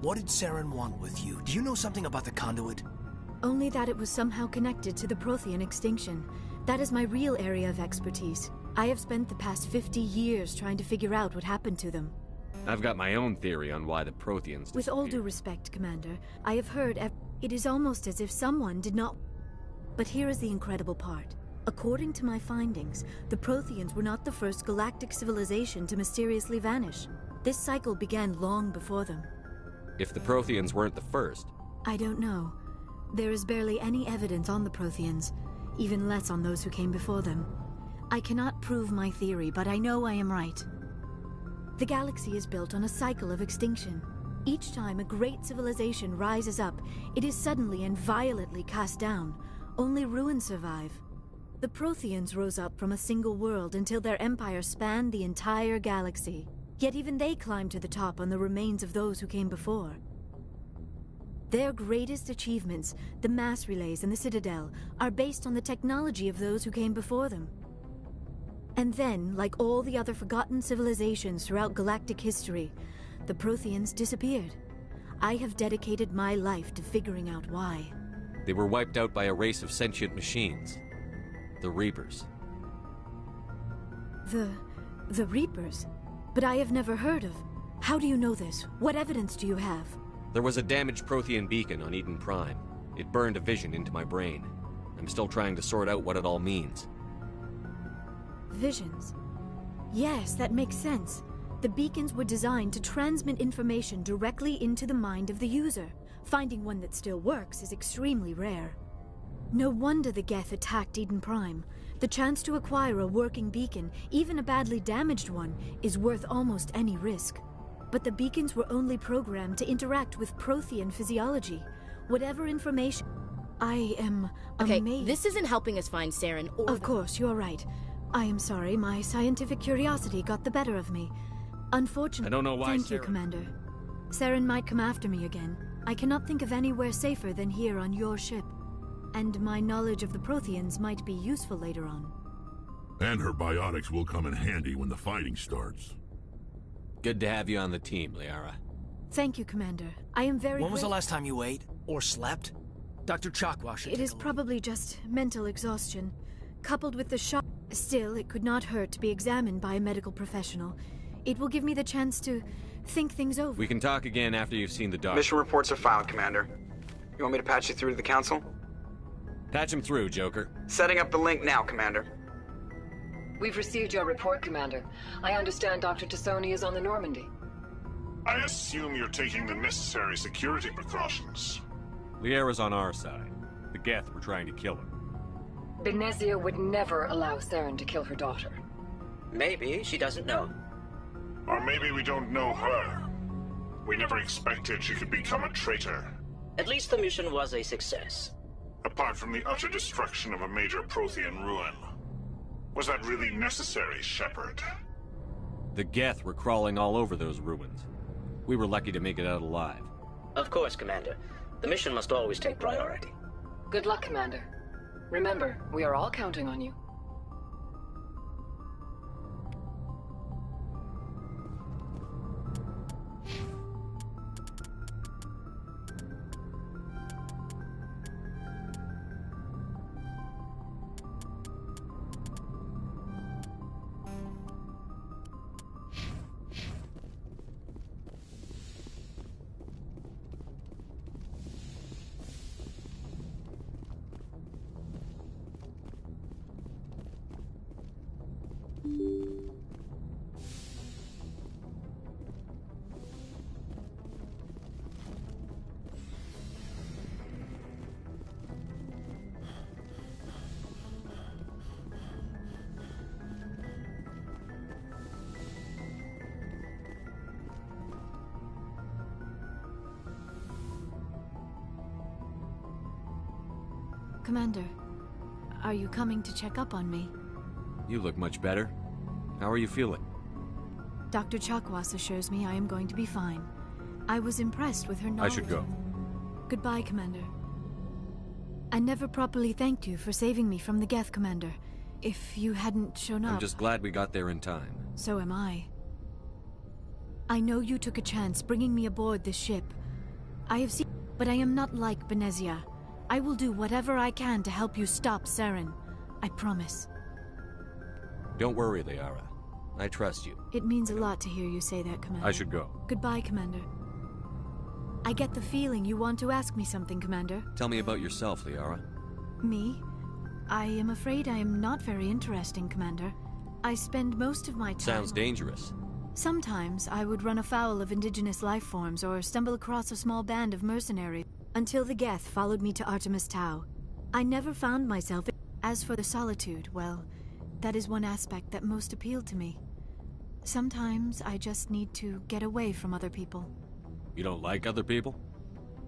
Speaker 15: What did Saren want with you? Do you know something about the conduit?
Speaker 12: Only that it was somehow connected to the Prothean extinction. That is my real area of expertise. I have spent the past 50 years trying to figure out what happened to them.
Speaker 4: I've got my own theory on why the Protheans
Speaker 12: With all due respect, Commander, I have heard it is almost as if someone did not... But here is the incredible part. According to my findings, the Protheans were not the first galactic civilization to mysteriously vanish. This cycle began long before them.
Speaker 4: If the Protheans weren't the first...
Speaker 12: I don't know. There is barely any evidence on the Protheans, even less on those who came before them. I cannot prove my theory, but I know I am right. The galaxy is built on a cycle of extinction. Each time a great civilization rises up, it is suddenly and violently cast down. Only ruins survive. The Protheans rose up from a single world until their empire spanned the entire galaxy. Yet even they climbed to the top on the remains of those who came before. Their greatest achievements, the mass relays and the Citadel, are based on the technology of those who came before them. And then, like all the other forgotten civilizations throughout galactic history, the Protheans disappeared. I have dedicated my life to figuring out why.
Speaker 4: They were wiped out by a race of sentient machines. The Reapers.
Speaker 12: The Reapers? But I have never heard of... How do you know this? What evidence do you have?
Speaker 4: There was a damaged Prothean beacon on Eden Prime. It burned a vision into my brain. I'm still trying to sort out what it all means.
Speaker 12: Visions? Yes, that makes sense. The beacons were designed to transmit information directly into the mind of the user. Finding one that still works is extremely rare. No wonder the Geth attacked Eden Prime. The chance to acquire a working beacon, even a badly damaged one, is worth almost any risk. But the beacons were only programmed to interact with Prothean physiology. Whatever information... I am amazed.
Speaker 20: Okay, this isn't helping us find Saren or...
Speaker 12: Of course, you're right. I am sorry, my scientific curiosity got the better of me. Unfortunately...
Speaker 4: I don't know why
Speaker 12: Thank you, Commander. Saren might come after me again. I cannot think of anywhere safer than here on your ship. And my knowledge of the Protheans might be useful later on.
Speaker 14: And her biotics will come in handy when the fighting starts.
Speaker 4: Good to have you on the team, Liara.
Speaker 12: Thank you, Commander. I am very
Speaker 15: When was the last time you ate? Or slept? Dr. Chakwa should
Speaker 12: It is probably just mental exhaustion, coupled with the shock. Still, it could not hurt to be examined by a medical professional. It will give me the chance to think things over.
Speaker 4: We can talk again after you've seen the doctor.
Speaker 2: Mission reports are filed, Commander. You want me to patch you through to the Council?
Speaker 4: Patch him through, Joker.
Speaker 2: Setting up the link now, Commander.
Speaker 25: We've received your report, Commander. I understand Dr. Tassoni is on the Normandy.
Speaker 21: I assume you're taking the necessary security precautions.
Speaker 4: Liara's on our side. The Geth were trying to kill her.
Speaker 25: Benezia would never allow Saren to kill her daughter.
Speaker 26: Maybe she doesn't know.
Speaker 21: Or maybe we don't know her. We never expected she could become a traitor.
Speaker 26: At least the mission was a success.
Speaker 21: Apart from the utter destruction of a major Prothean ruin. Was that really necessary, Shepard?
Speaker 4: The Geth were crawling all over those ruins. We were lucky to make it out alive.
Speaker 26: Of course, Commander. The mission must always take priority.
Speaker 25: Good luck, Commander. Remember, we are all counting on you.
Speaker 12: Commander, are you coming to check up on me?
Speaker 4: You look much better. How are you feeling?
Speaker 12: Dr. Chakwas assures me I am going to be fine. I was impressed with her knowledge.
Speaker 4: I should go.
Speaker 12: Goodbye, Commander. I never properly thanked you for saving me from the Geth, Commander. if you hadn't shown up...
Speaker 4: I'm just glad we got there in time.
Speaker 12: So am I. I know you took a chance bringing me aboard this ship. I have seen... But I am not like Benezia. I will do whatever I can to help you stop Saren. I promise.
Speaker 4: Don't worry, Liara. I trust you.
Speaker 12: It means a lot to hear you say that, Commander.
Speaker 4: I should go.
Speaker 12: Goodbye, Commander. I get the feeling you want to ask me something, Commander.
Speaker 4: Tell me about yourself, Liara.
Speaker 12: Me? I am afraid I am not very interesting, Commander. I spend most of my time...
Speaker 4: Sounds dangerous.
Speaker 12: Sometimes I would run afoul of indigenous life forms or stumble across a small band of mercenaries until the Geth followed me to Artemis Tau. I never found myself... As for the solitude, well, that is one aspect that most appealed to me. Sometimes I just need to get away from other people.
Speaker 4: You don't like other people?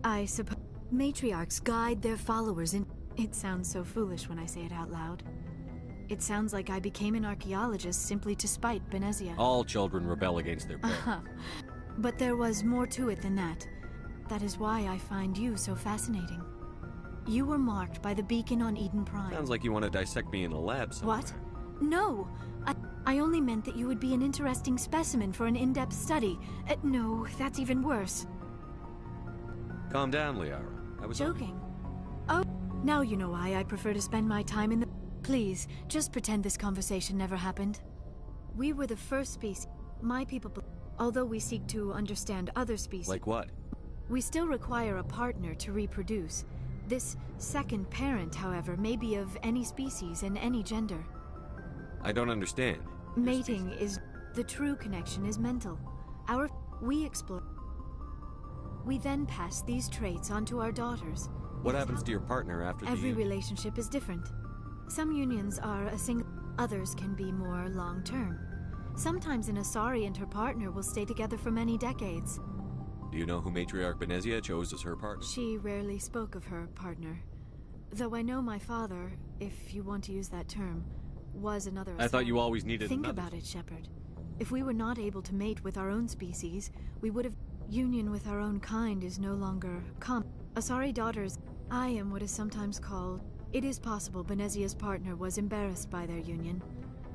Speaker 12: I suppose matriarchs guide their followers in... It sounds so foolish when I say it out loud. It sounds like I became an archaeologist simply to spite Benezia.
Speaker 4: All children rebel against their parents.
Speaker 12: But there was more to it than that. That is why I find you so fascinating. You were marked by the beacon on Eden Prime.
Speaker 4: Sounds like you want to dissect me in a lab somewhere.
Speaker 12: What? No! I only meant that you would be an interesting specimen for an in-depth study. No, that's even worse.
Speaker 4: Calm down, Liara. I was
Speaker 12: joking. Oh, now you know why I prefer to spend my time in the... Please, just pretend this conversation never happened. We were the first species. My people... Although we seek to understand other species...
Speaker 4: Like what?
Speaker 12: We still require a partner to reproduce. This second parent, however, may be of any species and any gender.
Speaker 4: I don't understand.
Speaker 12: Mating is... The true connection is mental. We explore... We then pass these traits on to our daughters.
Speaker 4: What happens to your partner after the
Speaker 12: Every relationship is different. Some unions are a single... Others can be more long-term. Sometimes an Asari and her partner will stay together for many decades.
Speaker 4: Do you know who Matriarch Benezia chose as her partner?
Speaker 12: She rarely spoke of her partner. Though I know my father, if you want to use that term, was another Asari.
Speaker 4: I thought you always needed
Speaker 12: Think
Speaker 4: another.
Speaker 12: about it, Shepard. If we were not able to mate with our own species, we would have... Union with our own kind is no longer Asari daughters... I am what is sometimes called... It is possible Benezia's partner was embarrassed by their union.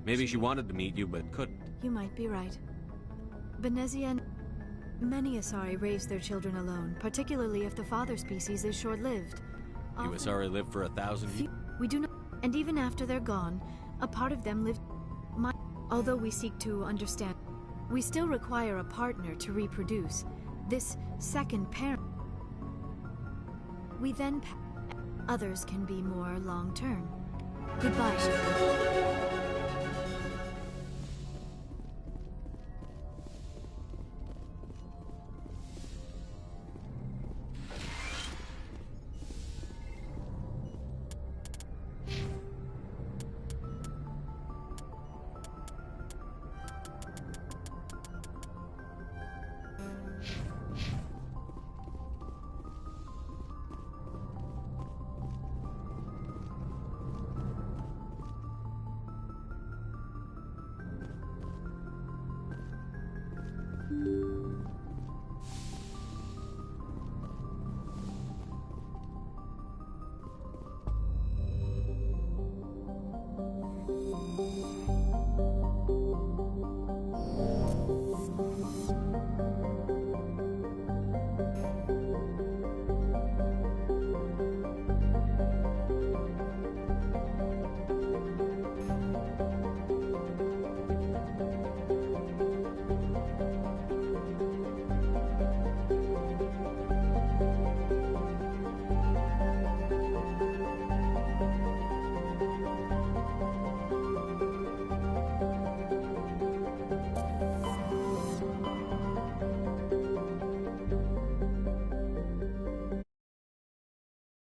Speaker 4: Maybe she wanted to meet you, but couldn't.
Speaker 12: You might be right. Benezia and... Many Asari raise their children alone, particularly if the father species is short-lived.
Speaker 4: You Asari live for 1,000 years?
Speaker 12: We do not... And even after they're gone, a part of them lived... Although we seek to understand, we still require a partner to reproduce. This second parent... We then... Others can be more long-term. Goodbye, Shepard.